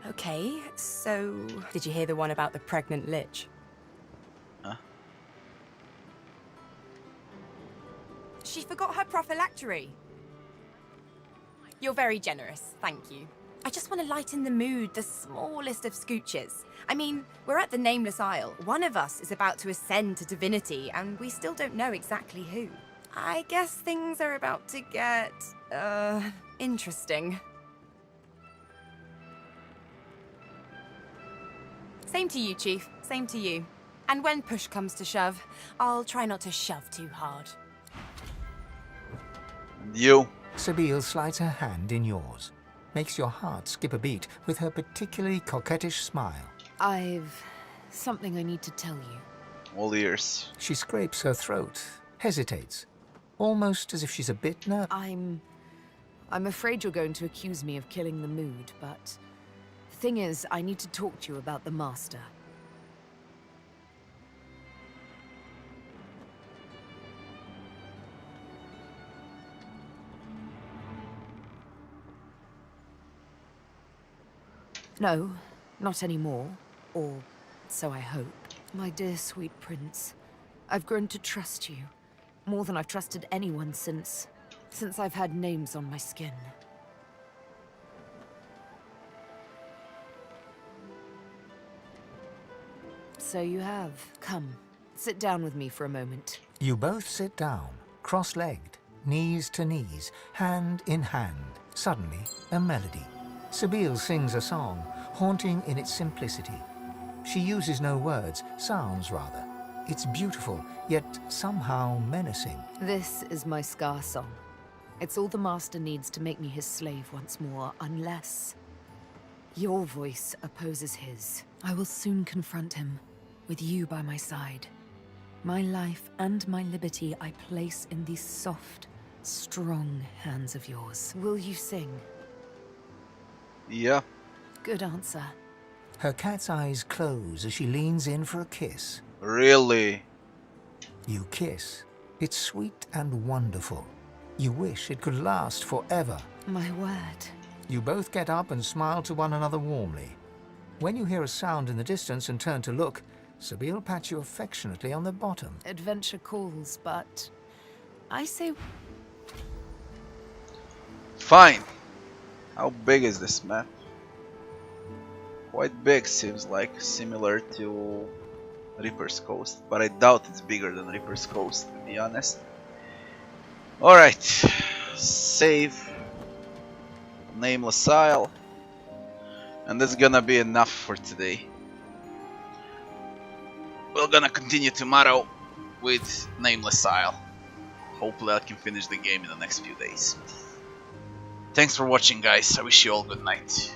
Okay, so did you hear the one about the pregnant lich? Huh? She forgot her prophylactory. You're very generous, thank you. I just want to lighten the mood the smallest of scooches. I mean, we're at the Nameless Isle. One of us is about to ascend to divinity, and we still don't know exactly who. I guess things are about to get, interesting. Same to you, Chief. Same to you. And when push comes to shove, I'll try not to shove too hard. And you? Sabine slides her hand in yours. Makes your heart skip a beat with her particularly coquettish smile. I've something I need to tell you. All ears. She scrapes her throat, hesitates, almost as if she's a bit nervous. I'm afraid you're going to accuse me of killing the mood, but the thing is, I need to talk to you about the Master. No, not anymore. Or so I hope. My dear sweet prince, I've grown to trust you. More than I've trusted anyone since I've had names on my skin. So you have. Come, sit down with me for a moment. You both sit down, cross-legged, knees to knees, hand in hand. Suddenly, a melody. Sabine sings a song, haunting in its simplicity. She uses no words, sounds rather. It's beautiful, yet somehow menacing. This is my Scar song. It's all the Master needs to make me his slave once more, unless your voice opposes his. I will soon confront him, with you by my side. My life and my liberty I place in these soft, strong hands of yours. Will you sing? Yeah. Good answer. Her cat's eyes close as she leans in for a kiss. Really? You kiss. It's sweet and wonderful. You wish it could last forever. My word. You both get up and smile to one another warmly. When you hear a sound in the distance and turn to look, Sabine pats you affectionately on the bottom. Adventure calls, but I say... Fine. How big is this map? Quite big, seems like. Similar to Reaper's Coast, but I doubt it's bigger than Reaper's Coast, to be honest. Alright. Save. Nameless Isle. And that's gonna be enough for today. We're gonna continue tomorrow with Nameless Isle. Hopefully I can finish the game in the next few days. Thanks for watching, guys. I wish you all good night.